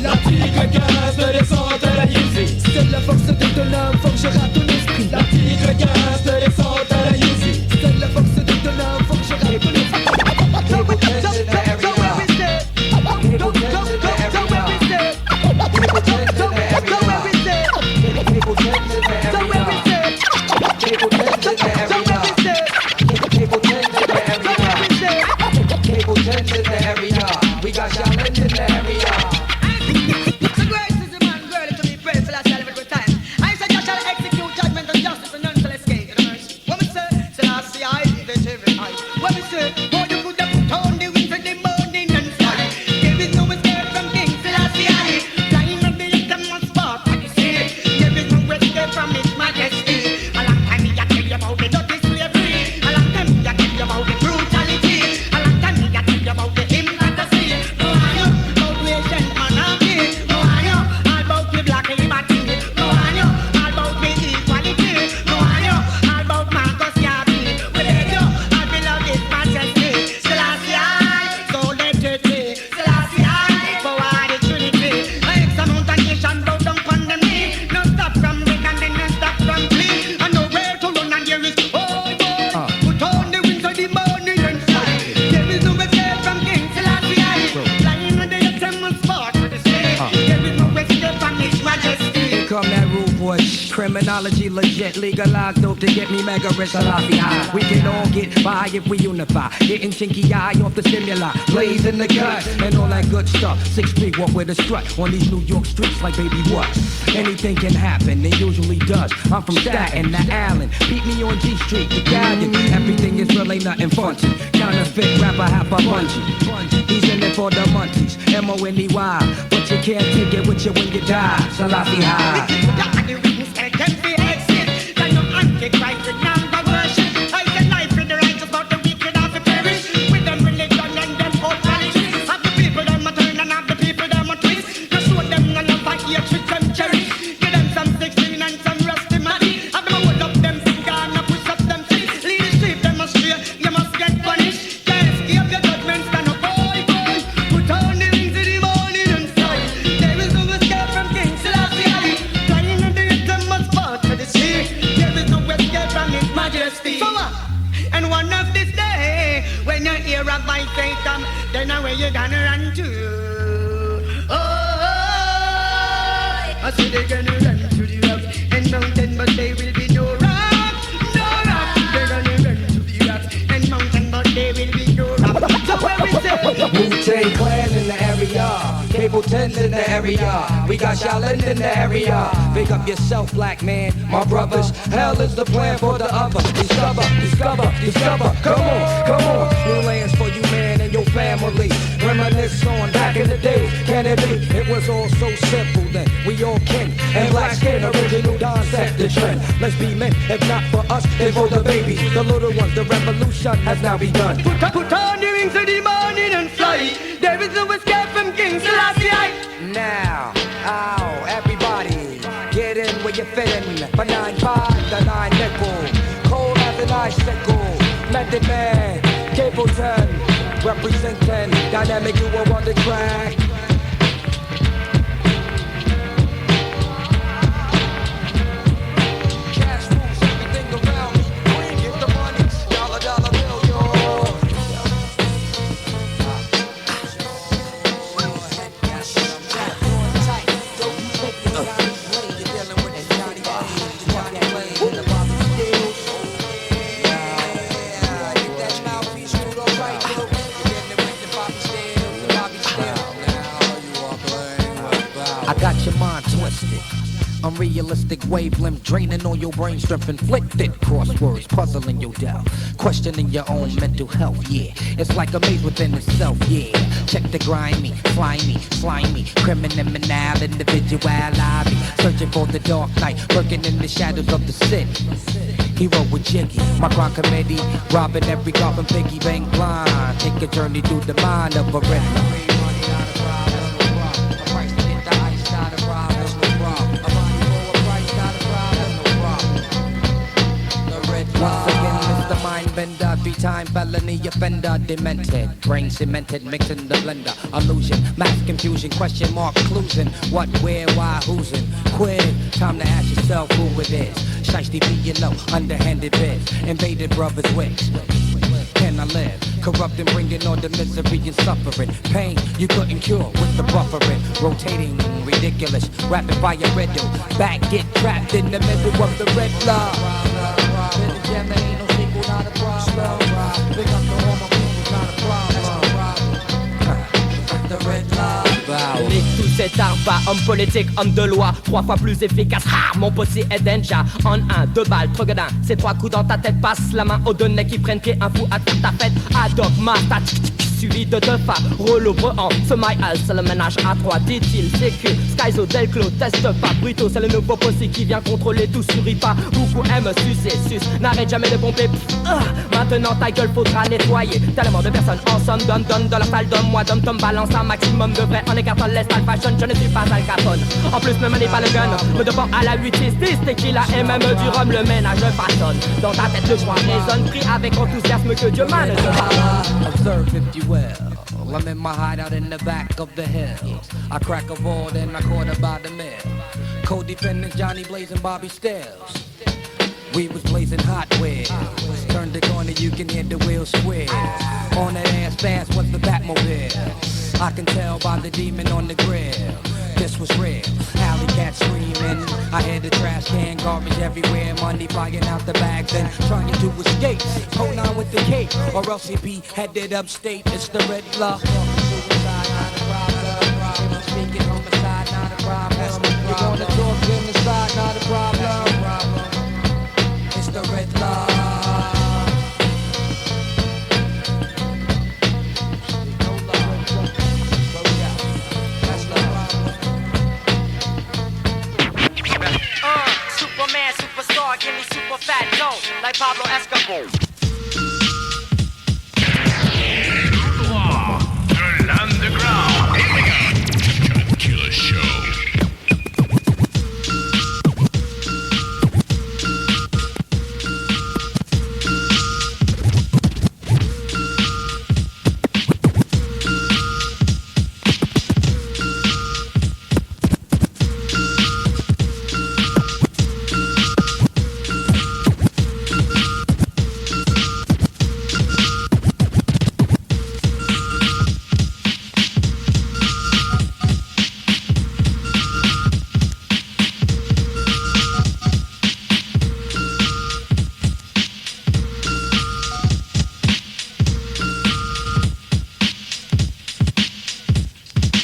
L'article 15 de descente à la Uzi. Seule la force de ton âme forgera ton esprit. L'article 15 de descente à la Uzi. Seule la force de ton âme forgera ton esprit. Cable We got y'all in the area. The greatest man, girl, to be praised for that shall every time. I said, you shall execute judgment and justice and none shall escape. You know, what we say, Selassie, I live it every night. What we say, oh, you could have put on the wings of the morning and sky. There is no escape from King Selassie, I. Flying on the atom one spot, what you say. There is no escape from His Majesty. A long time me a tell you about the dirty slavery. A long time me a tell you about the brutality. A long time me a tell you about the immortality. No, I know, about nation monarchy. No, I know, all about the black liberty. No, I know, all about the equality. No, I know, all about Marcus Garvey. Well, there you, all beloved His Majesty. Selassie I, so let it be. Selassie I, for all the Trinity. X amount of nation bow down upon them knee. No stop from big and then no stop from flee. And nowhere to run and there is oh boy. Put on the wings of the morning and fly. There is no escape from King Selassie I. Flying on the eternal spot for the sky. There is no escape from His Majesty. Here come that rude boy. Criminology legit, legalized dope to get me mega rich. Selassie high. We can all get by if we unify. Getting chinky eye off the stimuli, blaze in the gut, and all that good stuff. 6 feet walk with a strut on these New York streets like baby what? Anything can happen, it usually does. I'm from Staten to Allen. Beat me on G Street, the Galleon. Everything is real, ain't nothing funky. Counterfeit rapper, half a bungee. He's in it for the monkeys, M-O-N-E-Y. But you can't take it with you when you die. Selassie high. Christ is number worship. I said life for the righteous, but the wicked have to perish. With them religion and them old traditions. Have the people them a turn and have the people them a twist. Just show them none of that hatred them cherish. Give them some 16 and some rusty money. Have them a hold up them finger and a push up them feet. Leadership them astray, you must get punished. Can't escape your judgment, stand up, boy, boy. Put on the wings of the morning and fly. There is no escape from King Selassie. Flying on the eternal spot for the sea. There is no escape from His Majesty. So and one of this day, when you hear a voice say come, then where you gonna run to? Oh, I say they're gonna run to the rocks and mountain, but there will be no rock, no rock. They're gonna run to the rocks and mountain, but there will be no rock. So where we say, Wu-Tang Clan in the area, Cable 10 in the area. We got Shaolin in the area. Big up yourself, black man, my brothers. Hell is the plan for the other. Discover, discover, discover. Come on, come on. New lands for you, man, and your family. Reminisce on back in the days. Can it be? It was all so simple then. We all kin and black skin. Original Don set the trend. Let's be men. If not for us, then for the babies, the little ones. The revolution has now begun. Put on the wings of the morning and fly. There is no escape from King Selassie. Now, ow, everybody, get in where you fit in. For 9-5, the 9 nickel. Cold as an icicle. Method man, Cable 10. Representing dynamic duo on the track. Cash rules everything around me. Green, get the money. Dollar bill, yo. I got your mind twisted. Unrealistic wavelength draining on your brain strength inflicted. Crosswords puzzling your doubt, questioning your own mental health. Yeah, it's like a maze within itself. Yeah, check the grimy, slimy, criminal individuality, searching for the dark night, lurking in the shadows of the city. Hero with Jiggy, my crime committee, robbing every Gotham piggy bank blind. Take a journey through the mind of a riddler. Once again, Mr. Mindbender, 3-time felony offender, demented, brain cemented, mixing the blender, illusion, mass confusion, question mark, clues in what, where, why, who's in, quiz, time to ask yourself who it is, shiesty be, you know, underhanded biz, invaded brothers' wigs. Can I live? Corrupting, bringing on the misery and suffering. Pain you couldn't cure with the buffering. Rotating, ridiculous, rapid fire riddle. Back, get trapped in the middle of the red love. In the jam, ain't no sequel, not a problem. Big up to all my people, not a problem. Tarba, homme politique, homme de loi, 3 fois plus efficace. Ha! Mon pote est danger. En 1, 2 balles, trogodin. C'est 3 coups dans ta tête, passe la main aux deux necks qui prennent pied, un fou à toute ta fête. Adoc, masta, suivi de 2 pas. Rollo, brehan, femaille, c'est le ménage à 3, dit-il. CQ, Skyzo, Delclo, teste pas. Brito, c'est le nouveau posse qui vient contrôler tout, souris pas. Beaucoup aiment sucer, sus, n'arrête jamais de pomper. Maintenant ta gueule faudra nettoyer. Tellement de personnes en somme, donne dans la salle d'homme. Moi, Tom balance un maximum de vrai en écartant les style fashion. Je ne suis pas Al Capone. En plus, ne menez pas le gun. Me devant à la 8-6, tequila et même du rhum. Le ménage façonne. Dans ta tête, le choix résonne. Pris avec enthousiasme que Dieu manage. Observe if you will. I'm in my hideout in the back of the hills. I crack a ball, then I quarter by the mill. Co-defendants Johnny Blaze and Bobby Stills. We was blazing hot wheels. Turn the corner, you can hear the wheels squeal. On that ass fast was the Batmobile. I can tell by the demon on the grill. This was real. Alley cat screaming. I had the trash can, garbage everywhere. Money flying out the bags and trying to escape. Hold on with the cape, or else he be headed upstate. It's the red blood. Speaking homicide, not a problem. You wanna talk inside, not a problem. It's the red blood. Superman, superstar, give me super fat dough, like Pablo Escobar. De l'underground. Cut Killer Show.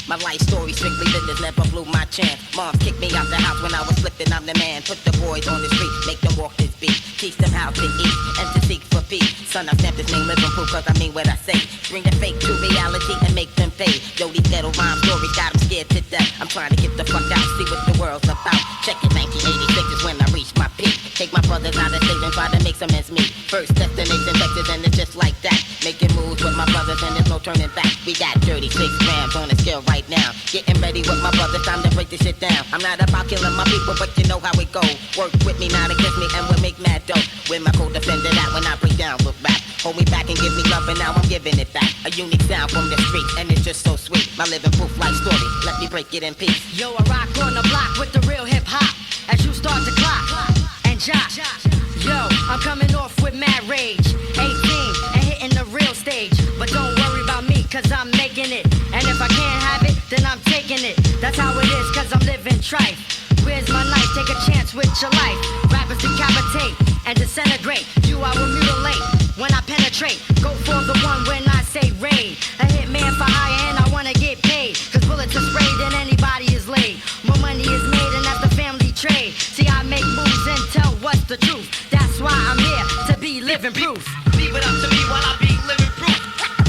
My life story strictly business, never blew my chance. Mom kicked me out the house when I was slipping, I'm the man. Put the boys on the street, make them walk this beat. Teach them how to eat and to seek for peace. Son, I stamped this name, living proof, cause I mean what I say. Bring the fake to reality and make them pay. Yo, these ghetto rhyme stories got them scared to death. I'm trying to get the fuck out, see what the world's about. Check it, 1986 is when I reached my peak. Take my brothers out of state and try to make some ends meet. First destination Texas and it's just like that. Making moves with my brothers and there's no turning back. We got 36 grams on the scale right now. Getting ready with my brothers, time to break this shit down. I'm not about killing my people, but you know how it go. Work with me, not against me, and we'll make mad dough. With my co-defender that when I break down, look back. Hold me back and give me love, and now I'm giving it back. A unique sound from the street, and it's just so sweet. My living proof life story, let me break it in peace. Yo, I rock on the block with the real hip hop. As you start to clock and jock. Yo, I'm coming off with mad rage. 18 and hitting the real stage. But don't worry about me, cause I'm making it. And if I can't have it, then I'm taking it. That's how it is, cause I'm living trife. Where's my knife? Take a chance with your life. Rappers decapitate and disintegrate. You I will mutilate when I penetrate. Go for the one when I say raid. A hitman for hire and I wanna get paid. Cause bullets are sprayed and anybody is laid. More money is made and that's the family trade. See, I make moves and tell what's the truth. That's why I'm here to be living proof. Leave it up to me while I be living proof.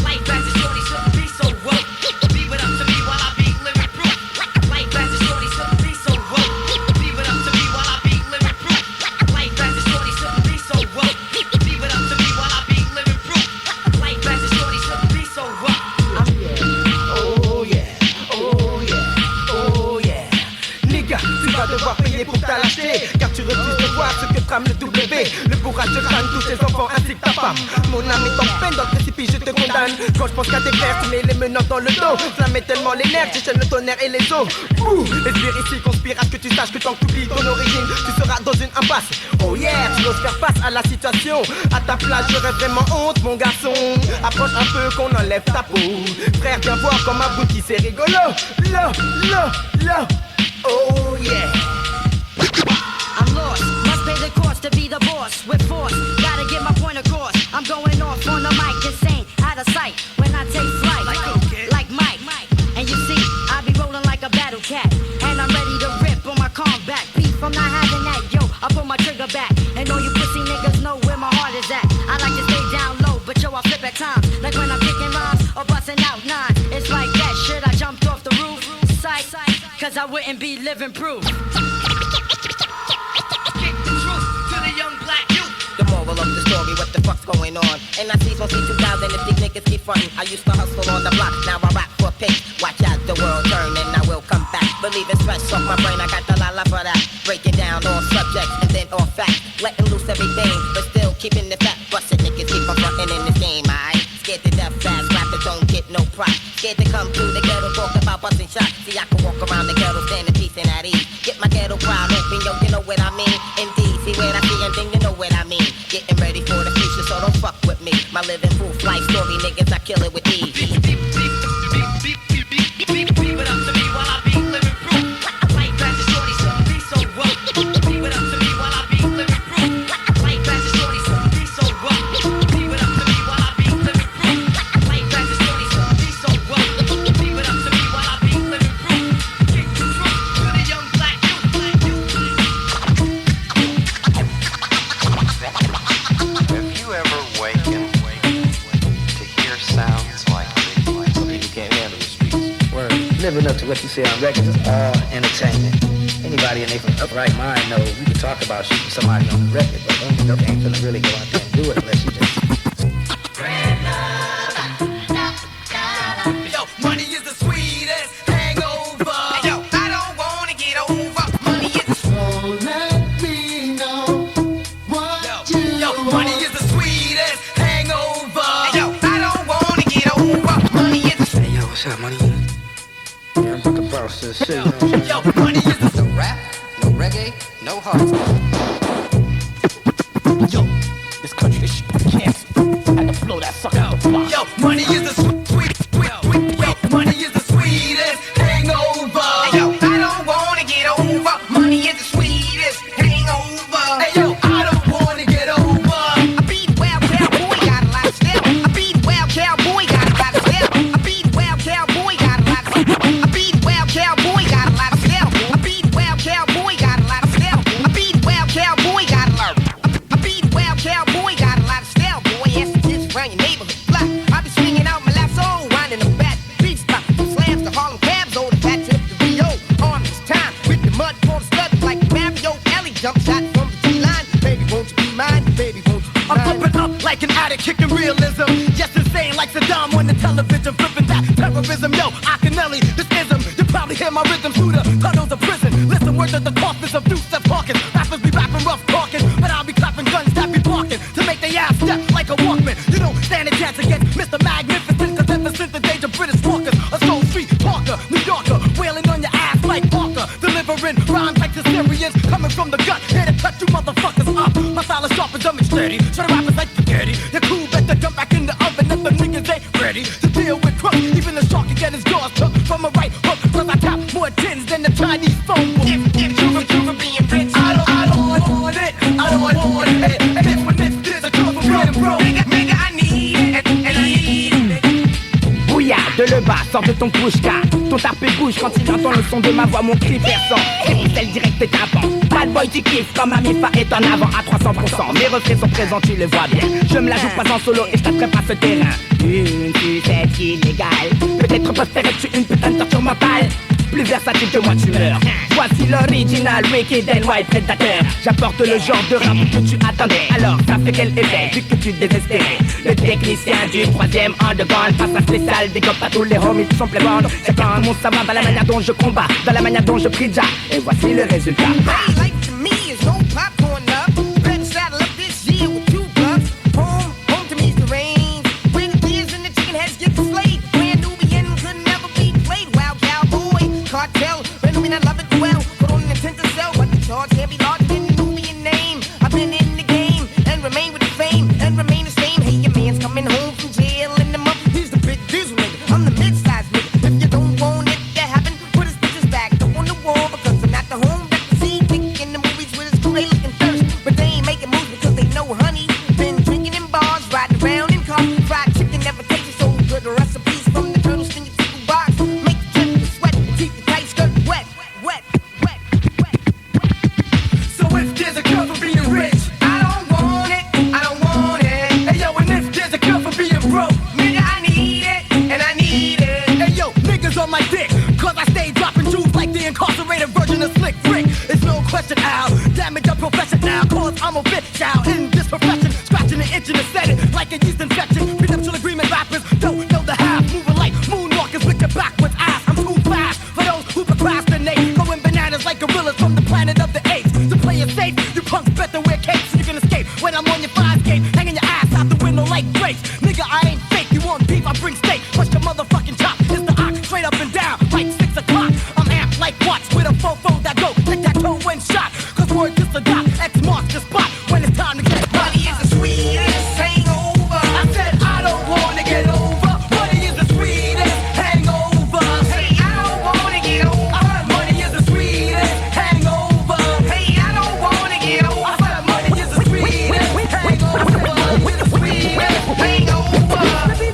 Life as a shorty shouldn't be so woke. Leave it up to me while I be living proof. Life as a shorty shouldn't be so woke. Leave it up to me while I be living proof. Life as a shorty shouldn't be so woke. Leave it up to me while I be living proof. Life as a shorty shouldn't be so woke. Oh yeah, oh yeah, oh yeah. Nigga, tu vas devoir payer pour ta lâcheté, car tu refuses de voir ce que trame le W. Le bourrage de crâne, tous tes enfants ainsi que ta femme. Mon âme est en peine, dans le précipice je te condamne. Quand je pense qu'à tes frères, tu mets les menottes dans le dos. Flamme tellement les nerfs, j'échaîne le tonnerre et les os. Ouh, les sbires ici conspirent à ce que tu saches que tant que tu oublies ton origine, tu seras dans une impasse. Oh yeah, tu oses faire face à la situation. À ta place, j'aurais vraiment honte, mon garçon. Approche un peu qu'on enlève ta peau. Frère, viens voir comme abouti, c'est rigolo. Lo, oh yeah. I'm lost, must pay the cost to be the boss with force. Gotta get my point across. I'm going off on the mic, insane, out of sight. When I take flight, like Mike. And you see, I be rolling like a battle cat. and be living proof. Kick the truth to the young black youth. The moral of the story, what the fuck's going on? And I see 2000 if these niggas keep frontin'. I used to hustle on the block, now I rap for pics. Watch out, the world turn and I will come back. Relieving stress off my brain, I got the la for that. Breaking down all subjects and then all facts. Letting loose everything, but still keeping the fat. Bustin' niggas keep on frontin' in this game, aight? Scared to death fast, rappers don't get no prop. Scared to come through the ghetto, talk about busting shots. See, I can walk around the ghetto, standing decent at ease. Get my ghetto crowd open, yo, you know what I mean? Indeed, see what I see and then you know what I mean. Getting ready for the future, so don't fuck with me. My living proof, life story, niggas, I kill it with ease. Beep it up to me while I be living proof. Light back to shorty, so be so woke. Beep it up to me while I be living proof. Light back to shorty, so be so woke. Beep it up to me while I be living proof. Light back to shorty, so be so woke. Beep it up to me while I be living proof. Kick the truth to the young black youth. Have you ever wakened to hear sounds like these? Some people can't handle the streets. Word. Living up to what you say on records is all entertainment. Anybody in their upright mind knows we can talk about shooting somebody on the record, but ain't gonna really go out there and do it unless you just. Yo, money is the sweetest hangover. Yo, I don't wanna get over. Money is the let me know what yo, money is the sweetest hangover. Yo, I don't wanna get over. Money is the Hey, yo, what's up, money? Yeah, I'm about to borrow this shit. yo, money is the No rap, no reggae, no hard. yo, this country is cancer. Had to blow that sucker out the block. Yo, money is the sweet, yo, money is the sweetest hangover. Yo, I don't wanna get over. Money is the sweetest hangover. Hey, yo, I don't wanna get over. I beat wild cowboy, got a lot of step. I beat wild cowboy, got a lot of step. I beat wild cowboy, got a lot of step. I beat wild cowboy, got a lot of step. I beat wild cowboy, got a lot of step. I beat wild cowboy, got a lot. I beat wild cowboy, got a lot of style, boy. Yes, just around your neighborhood block. I be swinging out my lasso, winding them back. Beat stop, from slams to Harlem cabs, old back to the Rio. On this time, with the mud for the stud like Mario Ellie. Jump shot from the T-line. Baby, won't you be mine? Baby, won't you be mine? I'm flipping up like an addict, kicking realism. Yes, insane like Saddam on the television, flipping that terrorism. Yo, Akinelli, this ism. You probably hear my rhythm through the tunnels of prison. Listen, words of the coffins of Deuce Hawkins. Rappers be rapping rough talking, but I'll be clapping guns that be barking to make the ass step like a Walkman. You don't stand a chance against Mr. Magnificent, cause ever since the days of British walkers, a Soul Street Parker, New Yorker, wailing on your ass like Parker, delivering rhymes like the Syrians, coming from the gut, here to cut you motherfuckers up. My style is sharp as I'm steady, so the rappers like spaghetti. You're cool, better jump back in the oven if the niggas ain't ready to deal with crooks. Even the shark can get his jaws took from a right hook, cause I tap more tins than the Chinese phone book. If you were being rich, I don't want it, I don't want it. And if when this is a trouble being broke, nigga, I need it, and I need it. Brouillard de le bas, sort de ton couche-car. Ton tarpé bouge quand il entend le son de ma voix, mon cri perçant. C'est direct et tapant. Bad boy tu kiffes quand ma mifa est en avant à 300%. Mes refrains sont présents, tu le vois bien. Je me la joue pas en solo et je t'attrape pas ce terrain. Une sucette illégale. Peut-être préférais-tu une putain de torture mentale. Plus versatile que moi tu meurs. Voici l'original Wicked and White Predator. J'apporte le genre de rap que tu attendais. Alors ça fait quel effet vu que tu désespérais. Le technicien du 3ème underground passe à spécial. Des à tous les homies qui sont playboys. C'est quand mon savoir dans la manière dont je combats, dans la manière dont je prie déjà. Et voici le résultat. Hey, like to me is no popcorn up. Better saddle up this year with 2 bucks. Home to me's the range. When the beers and the chicken heads get slayed. Brand Nubian could never be played. Wild cowboy, cartel, when I love it well. Put on an intent to sell, but the charge can't be larger than the Nubian name. I've been in the game and remain with the fame and remain the same. Hey, your man's coming home from jail in the month. He's the big diesel nigga. I'm the mid-size nigga. If you don't want it to happen, put his bitches back up on the wall because I'm not the home that you see. Think in the movies with his crew, they looking thirst, but they ain't making moves because they know honey. Been drinking in bars, riding around in cars. Fried chicken never tasted so good. The recipes from the Colonel Stingy Pickle box make you drip and sweat, keep your tight skirt wet. So if there's a cure for being rich, I don't want it. Hey yo, and if there's a cure for being broke, nigga, I need it, and I need it. Hey yo, niggas on my dick, cause I stay dropping jewels like the incarcerated version of Slick Rick. It's no question how damage your profession now, cause I'm a bitch out in this profession, scratching and itching and setting like a yeast infection. Prenuptial agreement rappers don't know the half, moving like moonwalkers with your backwards ass. I'm too fast for those who procrastinate, going bananas like gorillas from the planet of the apes. To play it safe, you punks better wear capes so you can escape when I'm on your fire escape, hanging your ass out the window like grapes. Nigga, I ain't fake. You want beef? I bring steak. Push your motherfucking chop. It's the ox, straight up and down, like 6 o'clock. I'm amped like watch with a fofo that go like that toe when shot. Cause word just a dot, X marks the spot when it's time to get money is the sweetest hangover. I said I don't wanna get over. Money is the sweetest hangover. Hey, I don't wanna get over. Money is the sweetest hangover. Hey, I don't wanna get over. I said money is the sweetest hangover. With the sweetest hangover.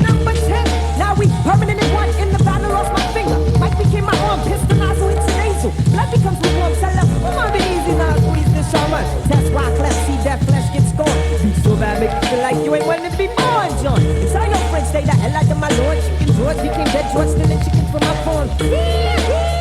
Number 10. Now we permanent in one. In the battle, lost my finger. Mike became my arm. Pistol nozzle into nasal. Blood becomes lukewarm. Tell them, come on, be easy now. Squeeze this so much. That's why cleft see that flesh gets scorned. You so bad, make you feel like you ain't wanting to be born, John. Inside your friends stay the hell out of my lord. Chicken George became dead George, stealing chicken from my phone.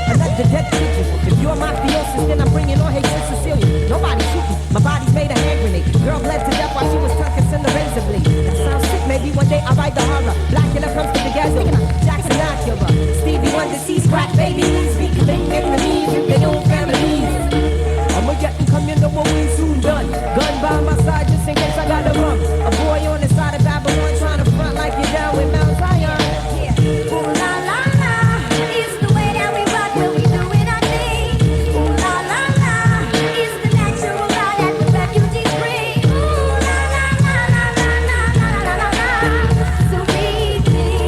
Another dead chicken. If you're my theosis, then I'm bringing on Haitian Sicilian. Nobody shoot me. My body's made a hand grenade. Girl bled to death while she was tucking in the razor blade. That sounds sick. Maybe one day I'll write the horror. Blackula comes to the gas. Jackson Acura. Stevie Wonder sees crack babies. We commit enemies with their own families. I'ma get them come in the war, we soon done. Gun by my side just in case I gotta run. A boy on the side of Babylon trying to front like you're down with Mount Zion. Ooh la la la, it's the way that we rock when we doing our thing. Ooh la la la, it's the natural law that the refugees bring. Ooh la la la la la la la la la la, so we think.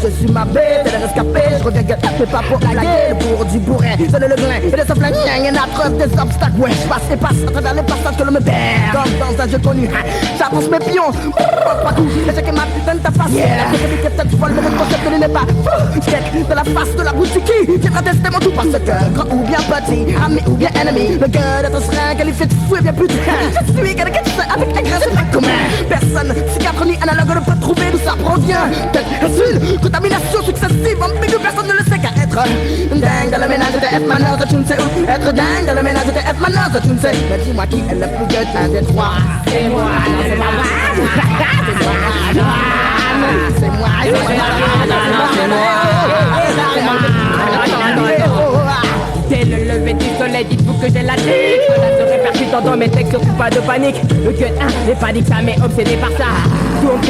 Je suis ma bête, elle est rescapée, je reviens gâter, pas pour blaguer, le bourreau du bourrin, c'est le glin, et les sauflins, y'en a trop des obstacles, ouais, je passe et passe à travers les passages que l'on me perd, comme dans un jeu connu, j'avance mes pions, pas tout, et j'ai que ma putain de ta face, la vérité que peut-être folle, mais le concept n'est pas fou, check de la face de la boutique, qui viendra tester mon tout, parce que, grand ou bien petit, ami ou bien ennemi, le gars d'être serein, qualifié de fou et bien putain, je suis quelqu'un qui sait avec un grain, c'est pas commun, personne, psychiatre ni analogue ne peut trouver d'où ça provient, peut-être facile, contamination successive, ambigu, personne ne le sait qu'à être dingue dans le ménage de F Manoz, tu ne sais où être dingue dans le ménage de F Manoz, tu ne sais. Mais dis-moi qui est le plus gueutin des trois. C'est moi, non c'est pas moi. C'est moi, Dès le lever du soleil, dites-vous que j'ai la tique. Cela se répercute dans mes textes, surtout pas de panique. Le gun 1 n'est pas dit que ça m'est obsédé par ça. Donc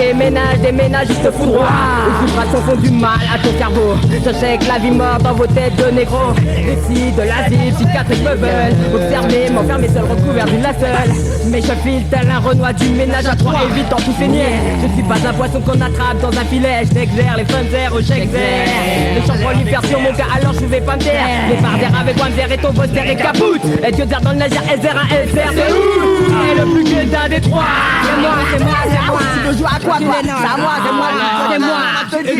déménage, juste foudroie. Les vibrations font du mal à ton cerveau. Je sais que la vie mort dans vos têtes de négro. Récits de l'asile, psychiatrique me veulent observer, m'enfermer seul recouvert d'une linceule. Mais je file tel un Renoir du ménage à 3, évitant tout saigner. Je suis pas un poisson qu'on attrape dans un filet. Je n'exerce les fun airs au chèque vert. Le chambre l'hiver sur mon gars, alors je vais pas me taire. Les barres d'air avec Wanzer et ton boss d'air et capoute. Et Dieu d'air dans le nageur, SR à SR, c'est où? Et le plus gueudin des trois. C'est moi, c'est moi, c'est moi. Tu veux jouer à quoi, toi? C'est à moi, c'est moi, c'est moi.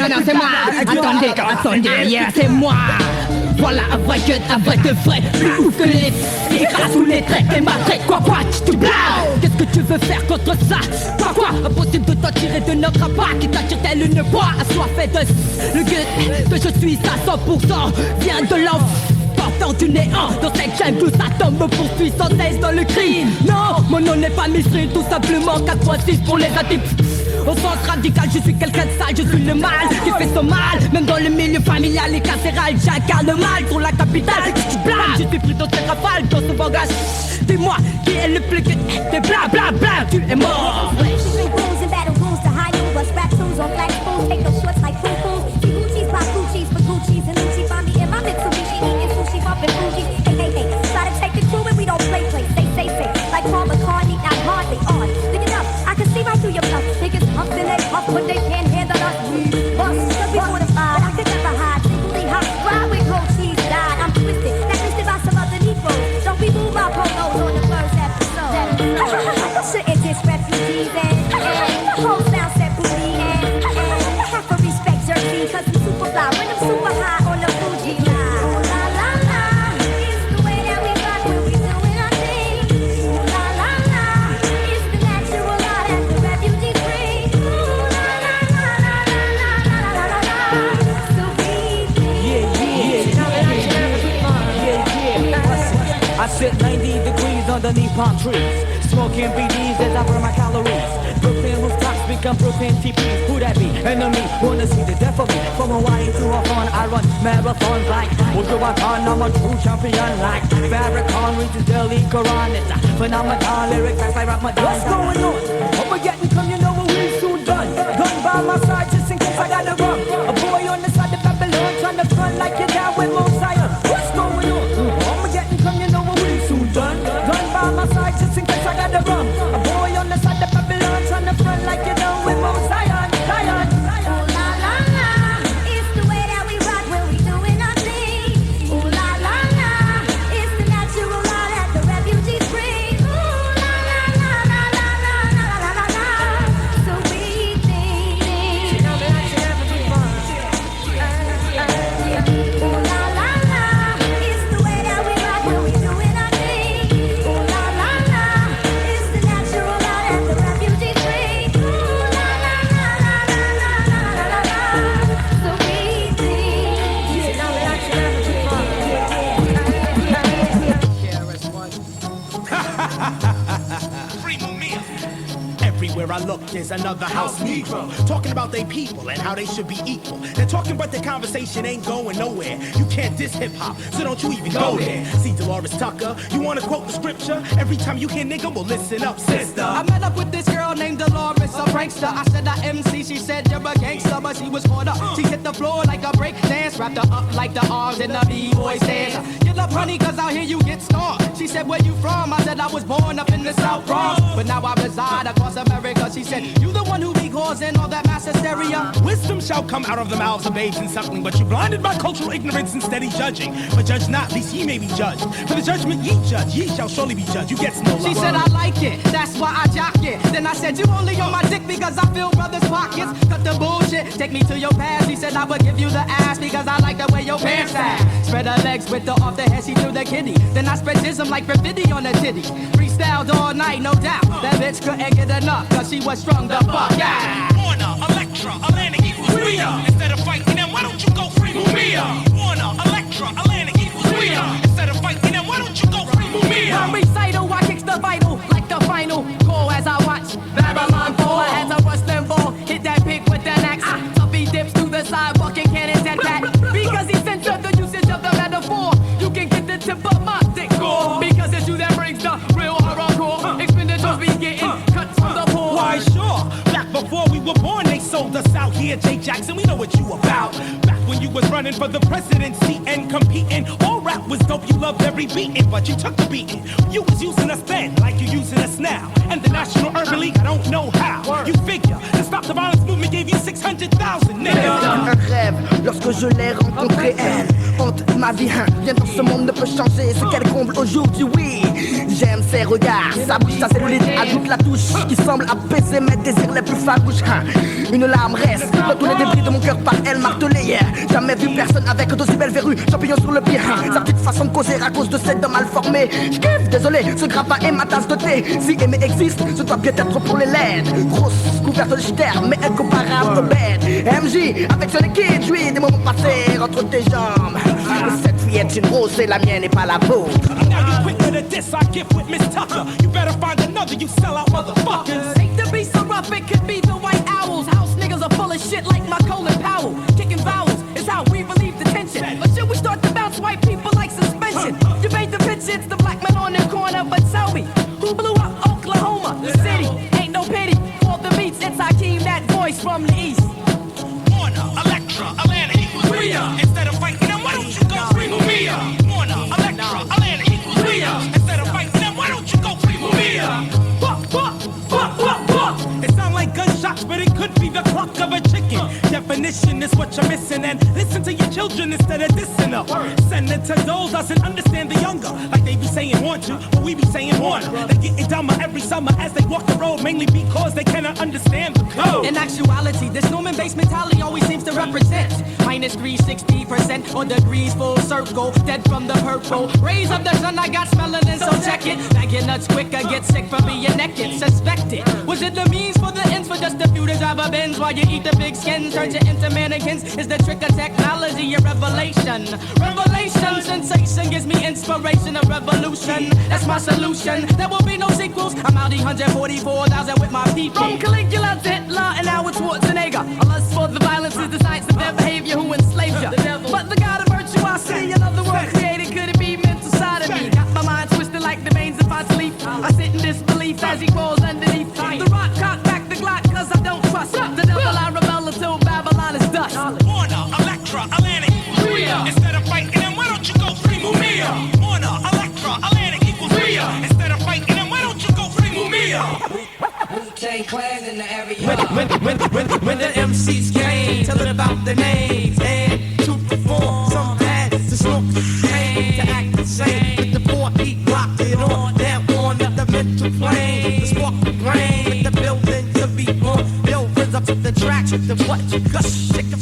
Non, c'est moi. Attendez, yeah, c'est moi. Voilà un vrai gun, un vrai de vrai. Plus ouf que les grâce sous les traits. Et ma tête, quoi, tu blagues. Qu'est-ce que tu veux faire contre ça? Quoi, impossible de t'en tirer de notre appât qui t'attire tel une proie assoiffée de le gun que je suis à 100% vient de l'enfant du néant. Dans cette jungle, ça tombe me poursuit sans cesse dans le crime. Non, mon nom n'est pas Misri, tout simplement 4.6 pour les addicts. Au sens radical, je suis quelqu'un de sale, je suis le mal qui fait son mal. Même dans le milieu familial et carcéral, j'incarne le mal sur la capitale. Tu blagues, je suis pris dans cette rafale, dans ce bagage. Dis-moi, qui est le plus que t'es bla bla bla, tu es mort. Take no shorts like foo-foos. See Gucci's buy Gucci's for Gucci's and Gucci find me in my Mitsubishi eating sushi, bumping Fuji. Hey, try to take the crew and we don't play. Say, like Paul McCartney, not hardly on. Look it up, I can see right through your bluff. Niggas puff and they puff, but they can't handle us. We bust, cause we mortified. I could never hide, singly hot, ride with cold cheese died. I'm twisted, that twisted by some other Negroes. Don't we move our polos on the first episode? Shouldn't diss refugees and whole sound set booty and Sit 90 degrees underneath palm trees. Smoking BDs as I burn my calories. Brooklyn rooftops become Brooklyn TPs. Who that be? Enemy, wanna see the death of me. From Hawaii to Hawthorne, I run marathons like Ultrawaton. I'm a true champion like Farrakhan reaches Delhi Quran. It's a phenomenon, lyrics that's like Ramadan. What's going on? Armageddon come, you know what we soon done. Gun by my side just in case I gotta run. A boy on the side of Babylon trying to front like you're down with Mosiah. What's going on? Armageddon come, you know what we soon done. Gun by my side just in case I gotta run. A boy on the side of Babylon trying to front like you're down with Mosiah. Everywhere I look, there's another house Negro talking about they people and how they should be equal. They're talking, but the conversation ain't going nowhere. You can't diss hip hop, so don't you even go there. See Dolores Tucker, you wanna quote the scripture? Every time you hear nigga, well listen up, sister. I met up with this girl named Dolores, a prankster. I said I MC, she said you're a gangster, but she was caught up. She hit the floor like a break dance, wrapped her up like the arms in the B-boy dance. You love honey, cause out here you get starved. She said, where you from? I said I was born up in the South Bronx, but now I reside across America. She said, you the one who be causing all that mass hysteria. Wisdom shall come out of the mouths of babes and suckling, but you're blinded by cultural ignorance and steady judging. But judge not, least ye may be judged. For the judgment ye judge, ye shall surely be judged. You get no love. She said, I like it, that's why I jock it. Then I said, you only on my dick because I fill brothers' pockets. Cut the bullshit, take me to your past. She said, I would give you the ass because I like the way your pants sag. Spread her legs with the off the head, she threw the kitty. Then I spread jism like graffiti on the titty. Freestyled all night, no doubt. That bitch couldn't get enough, cause she was strung the fuck out. Warner, Electra, Atlantic equals Rhea. Instead of fighting them, why don't you go free Mumia? Warner, Electra, Atlantic equals Rhea. Instead of fighting them, why don't you go free Mumia? My recital, I kicks the vital like the final call as I watch Babylon fall. I had to rush them ball, hit that pig with an axe. Tuffy dips to the side, bucking cannons and that. Because he censored the usage of the metaphor. You can get the tip of my dick gore. Because it's you that brings the real hardcore. Expenditures be getting cut from the poor. Why sure, back before we were born they sold us out here, Jay Jackson, we know what you about. Back when you was running for the presidency and competing, all rap was dope, you loved every beating, but you took the beating. You was using us then, like you're using us now. And the National Urban League, I don't know how. You figure, to stop the violence movement gave you 600,000 niggas. Un rêve, lorsque je l'ai rencontrée, elle hante ma vie, hein. Rien dans ce monde ne peut changer ce qu'elle comble aujourd'hui, oui. J'aime ses regards, sa bouche, sa cellulite ajoute la touche qui semble apaiser mes désirs les plus farouches, hein. Une larme reste dans tous les débris de mon cœur par elle martelée, yeah. Jamais vu personne avec d'aussi belle verrue, champignon sur le pied, hein. Sa petite façon de causer à cause de ses dents mal formées. J'kiffe, désolé, ce grappin est ma tasse de thé. Si aimer existe, ce doit bien être pour les laides. Grosse couverte de stern, mais incomparable au bête. MJ, avec son équipe, j'suis des moments passés entre tes jambes. Cette fille est une rose et la mienne n'est pas la vôtre. Now you quick with a diss, I gift with Miss Tucker. You better find another, you sell out motherfuckers. Hate to be so rough, it could be the white owls. House niggas are full of shit like my Colin Powell. Kicking vowels is how we relieve the tension. Or should we start to bounce white people like suspension? You paint the picture, it's the black man on the corner. But tell me, who blew up Oklahoma? The city, ain't no pity. For the beats, it's Hakeem, that voice from the east. Warner, Electra, Atlantic equals Rhea. Instead of fighting them, why don't you go free Mumia? Warner, Electra, Atlantic equals Rhea. Instead of fighting them, why don't you go free Mumia? It sound like gunshots, but it could be the cluck of a chicken. Definition is what you're missing, and listen to your children instead of dissing them. Senator Dole doesn't understand the younger, like they be saying want to, but we be saying wanna. They getting dumber every summer as they walk the road, mainly because they cannot understand the code. In actuality, this Norman-based mentality always seems to represent minus 360% or degrees full circle, dead from the purple rays of the sun. I got melanin, so check it. Bag your nuts quicker, get sick from being naked. Suspect it. Was it the means for the ends for just a few to drive a Benz while you eat the big skins? Turn you into mannequins is the trick of technology. technology a revelation. Revelation, sensation gives me inspiration, a revolution. That's my solution. There will be no sequels. I'm out 144,000 with my people. From Caligula to Hitler and Howard Schwarzenegger. A lust for the violence is the science of their behavior who enslaved you. But the God of virtuosity, another world created, could it be mental side of me? Got my mind twisted like the veins of Leaf. I sit in disbelief as he crawls underneath. The rock cock back the Glock cause I don't trust the devil. I rebel until Babylon is dust. Warner, Electra, Atlantic, Rhea. Instead of fighting them, why don't you go free Mumia? Warner, Electra, Atlantic equals Rhea. Instead of fighting them, why don't you go free Mumia? Wu-Tang Clan in the area. When the MCs came to learn about their names and to perform, some had to smoke, came to act the same. With the 4 heat rocked it on, down on the mental plane. The spark the brain, with the building to be on. Yo, rinse up the track, with the what you got. Stick the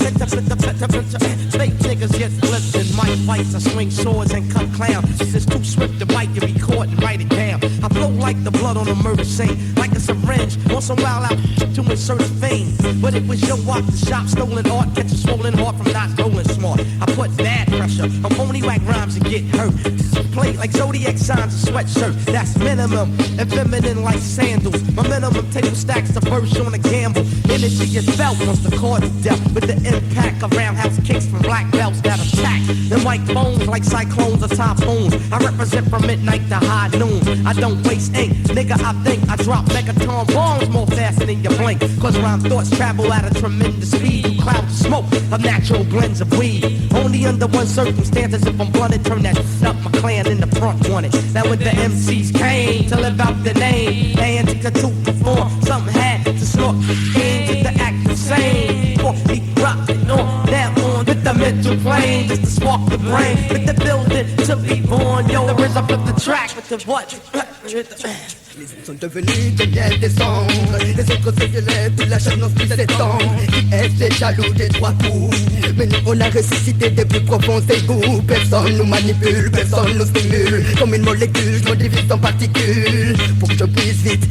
Snake niggas get flipped in mic fights. I swing swords and cut clowns. This is too swift to bite, you record and write it down. I flow like the blood on a murder scene, like a syringe on some wild out to insert fame. But it was your walk, the shop, stolen art, catch a swollen heart from not rolling smart. I put bad pressure on phony whack rhymes and get hurt. Play like zodiac signs, a sweatshirt, that's minimum. And feminine like sandals. My minimum table stacks the verse on a gamble. Energy is felt once the chords dealt with the impact of roundhouse kicks from black belts that attack. The mic bones like cyclones or typhoons. I represent from midnight to high noon. I don't waste ink, nigga. I think I drop megaton bombs more faster than you blink. Cause rhyme thoughts travel at a tremendous speed. You cloud of smoke of natural blends of weed. Only under one circumstance, if I'm blunted, turn that up. My clan in the front wanted. Now when the MCs came to live out the name, and to perform, something had to snort. And to act the same. For he rocked it on, down on with the mental plane, just to spark the brain, with the building to be born. Yo, the rhythm of the track with the what? Les uns sont devenus des miels des cendres. Les autres se élèvent, puis la chaîne n'ose plus s'étendre. Qui est les jaloux des 3 coups? Mais nous on a ressuscité des plus profonds égouts. Personne nous manipule, personne nous stimule. Comme une molécule, je me divise en particules. Pour que je puisse vite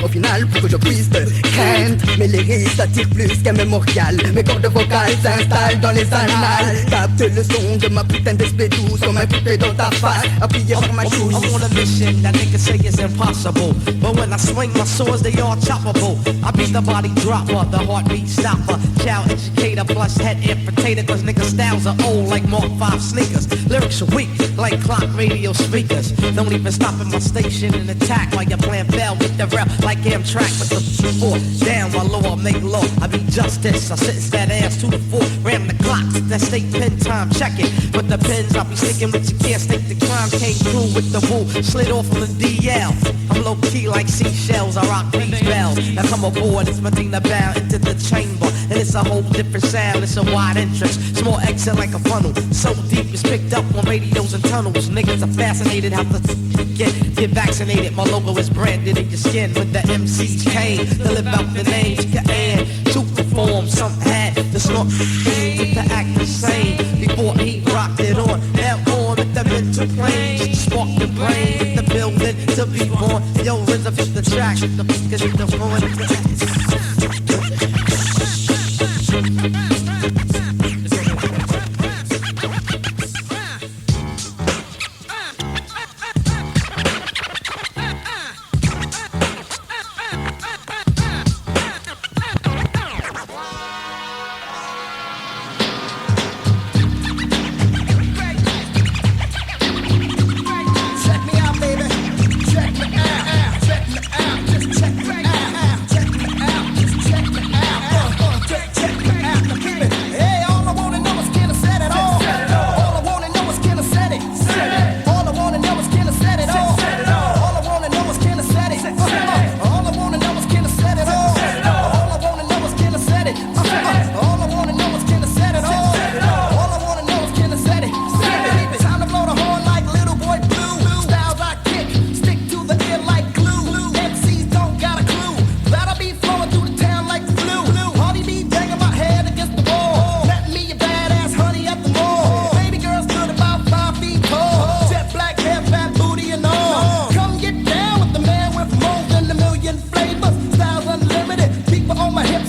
au final, pour que je puisse te craindre. Mes lyrics attirent plus qu'un mémorial. Mes cordes vocales s'installent dans les annales. Capte le son de ma putain d'esprit douce, comme un poupée dans ta face, appuyé par ma couche. I'm on a mission that niggas say is impossible, but when I swing my swords, they all choppable. I beat the body dropper, the heartbeat stopper, child educator plus head amputator. Cause niggas styles are old like Mark 5 sneakers. Lyrics are weak like clock radio speakers. Don't even stop at my station and attack while you're playing bell with the rap like Amtrak with the 4 down while law make law. I be justice, I sentence that ass to the 4. Ram the clock, that state pen time, check it. With the pens I'll be sticking with, you can't stake the crime. Came through with the woo, slid off on the DL. I'm low key like seashells, I rock these bells. Now come aboard, it's Medina bound into the chamber. And it's a whole different sound, it's a wide entrance. Small exit like a funnel, so deep it's picked up on radios and tunnels. Niggas are fascinated how to get vaccinated. My logo is branded in your skin when the MCs came to live out the names and to perform. Some had to snort to act the same before he rocked it on. Now on with the mental plane, spark the brain, the building to be born. Yo, rhythm is the track, the cause it's the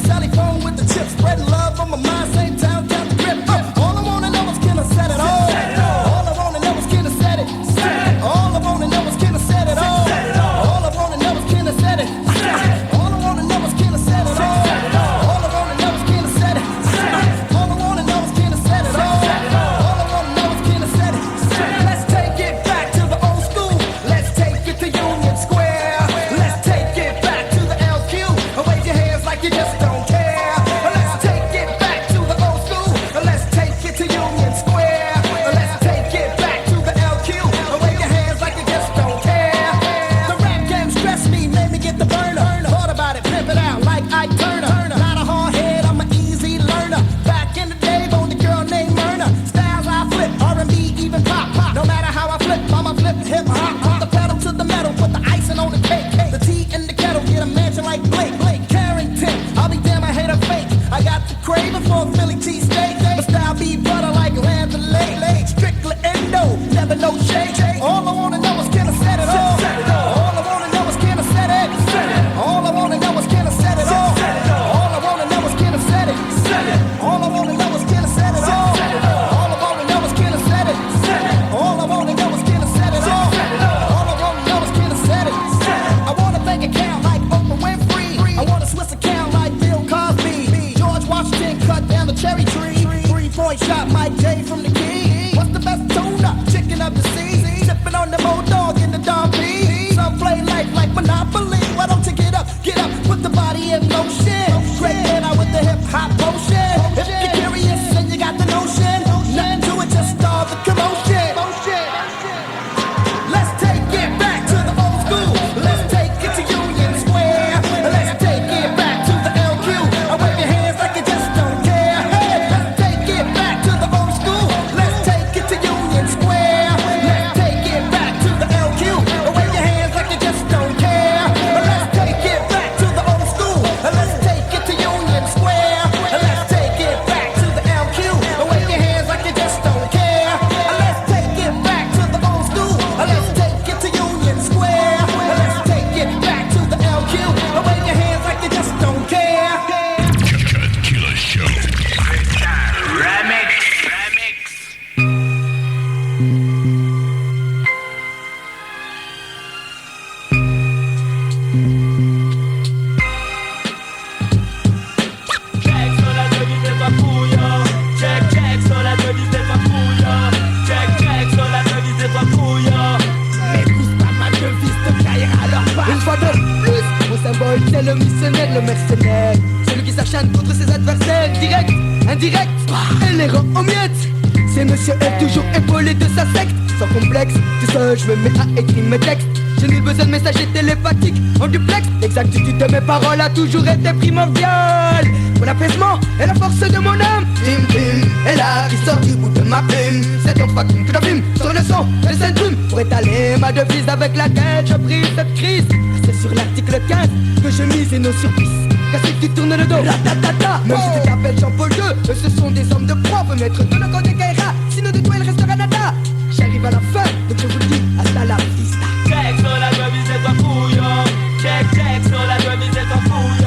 Sally phone with the chips, spreading love on my mind, same time, got the grip. Philly cheesesteak. My style be butter like lamb and leg. Strictly endo, never no shake. All I wanna know is can I set it off? All I wanna know is can I set it? All I wanna know is can I set it off? All I wanna know is can I set it? All I wanna know is can I set it off? All I wanna know is can I set it? All I wanna know is can I set it off? All I wanna know is can I set it? I want a bank account like Oprah Winfrey. I want a Swiss account like Bill Cosby. George Washington cut down the cherry tree. 3-point shot Mike J from the key. What's the best tuna? Chicken up the sea. Sipping on the Bulldog in the Don P. Some play life like Monopoly. Why don't you get up, put the body in motion. Great man out with the hip hop potion. If you're curious and you got the notion, nothing to it, just start the commotion. Let's take it back to the old school. Let's take it to Union Square. Let's take it back to the LQ. I wave your hands like you just don't care. Hey, let's take it back to the old school. Let's take it to Union Square. Let's take it back to the LQ. I wave your hands like you just don't care. Let's take it back to the old school. Let's take it to Union Square. Let's take it back to the LQ. I wave your hands like you just don't care. Let's take it back to the old school. Let's take it to Union Square. Let's take it back to the LQ. I wave your hands like you just don't care. Cut Killer Show. Remix. Check sur la devise des papouilles. Check sur la devise des papouilles. Check sur la devise des papouilles. Mais pousse pas ma devise de carrière à leur part. Une fois de plus, mon symbole c'est le missionnaire, le mercenaire. Celui qui s'acharne contre ses adversaires. Direct, indirect, et les rend en miettes. C'est monsieur F toujours épaulé de sa secte. Sans complexe, tout seul je me mets à écrire mes textes. J'ai nul besoin de messager télépathique en duplex. L'exactitude de mes paroles a toujours été primordiale. Mon apaisement est la force de mon âme. Bim bim, et là qui sort du bout de ma plume. C'est donc pas qu'une que la fume sur le son de cette plume. Pour étaler ma devise avec laquelle je brise cette crise. C'est sur l'article 15 que je mise et nos surprises. Car si tu tournes le dos, ratatata. Même si tu t'appelles Jean-Paul II, ce sont des hommes de proie. Peut mettre de nos côtés Kaira, sinon de toi il restera nada. J'arrive à la fin, donc je vous le dis, hasta la vista. Check sur la devise des papouilles. Check sur la devise des papouilles.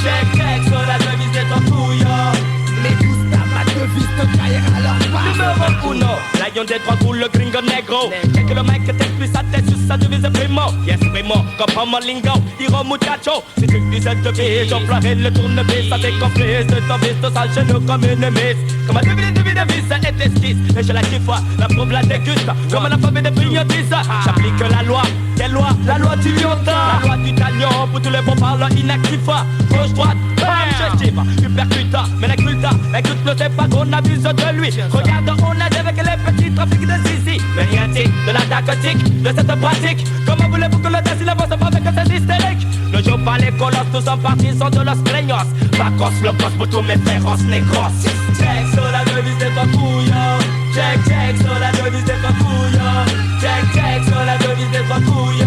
Check sur la devise des papouilles. Mais pousse pas ma devise de carrière à leur part. Numéro uno, lion des trois coups, le gringo negro. Check le mec que t'explique sa tête sur sa devise primo. Yes primo, comprends mon lingo, hiro muchacho. Si tu dis cette devise, j'emploierai le tournevis. Ça décomprise de ton vis, ton sale genou comme une mise. Comme un devise, ça est esquisse. Et je la kiffe, la prouve, la déguste. Comme un alphabet de friandise. J'applique la loi, quelle loi? La loi du liontin. La loi du talion, pour tous les bons parleurs inactifs. Gauche, droite, bam, je tu percutes, mais l'écoute ne sait pas qu'on abuse de lui. Regarde, on a avec les petits trafics de zizi. Mais rien dit de la narcotique, de cette pratique. Comment voulez-vous que le dessin avance pas avec cette hystérique? Ne joue pas les colosses, tous en partisans de los craignos. Vacances, le gosse pour tous mes féroces négros. Check sur la devise des papouilles. Check sur la devise des papouilles. Check sur la devise des papouilles.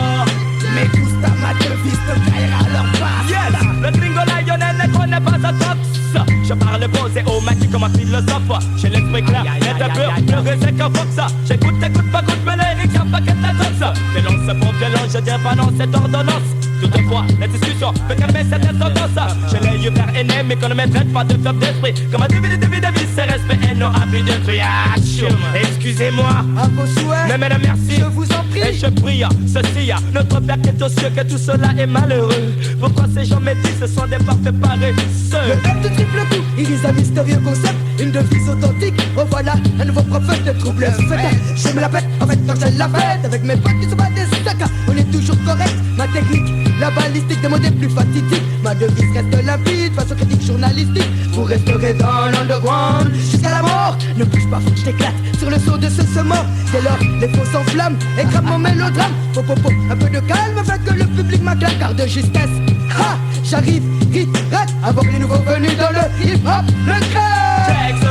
Mais pousse pas ma devise de carrière à leur part. Yes, le gringo Lionel ne connaît pas sa tox. Je parle posé au maquis comme un philosophe. J'ai l'esprit clair, net pur, pleurer c'est qu'un fox. J'écoute, pas goûte, mais les lyrics, y'a pas que ta tox. Violence pour violence, je dirais pas non, cette ordonnance. Toutefois, la discussion peut calmer cette tendance. Je l'ai eu vers ennemi, qu'on ne me traite pas de flop d'esprit. Comme un début de vie, c'est respect et non abus de triage. Excusez-moi, à vos souhaits, mais merci, je vous en prie. Et je prie, ceci, notre Père qui est aux cieux, que tout cela est malheureux. Pourquoi ces gens métis, ce sont des parfaits paresseux? Le F de triple coup, iris un mystérieux concept, une devise authentique. Revoilà un nouveau prophète de troubles faits. Je me la pète, en fait, quand je la fête. Avec mes potes qui se battent des sacs, on est toujours correct. Ma technique, la balistique des mots des plus fatidiques. Ma devise reste limpide face aux critiques journalistiques. Vous resterez dans l'underground jusqu'à la mort. Ne bouge pas, faut que je t'éclate sur le saut de ce semant. Dès lors, les faux s'enflamment et crament mon mélodrame. Un peu de calme, fait que le public m'acclame. Car de justesse, ha, j'arrive, hit, rat, avant les nouveaux venus dans le hip-hop, le crâne.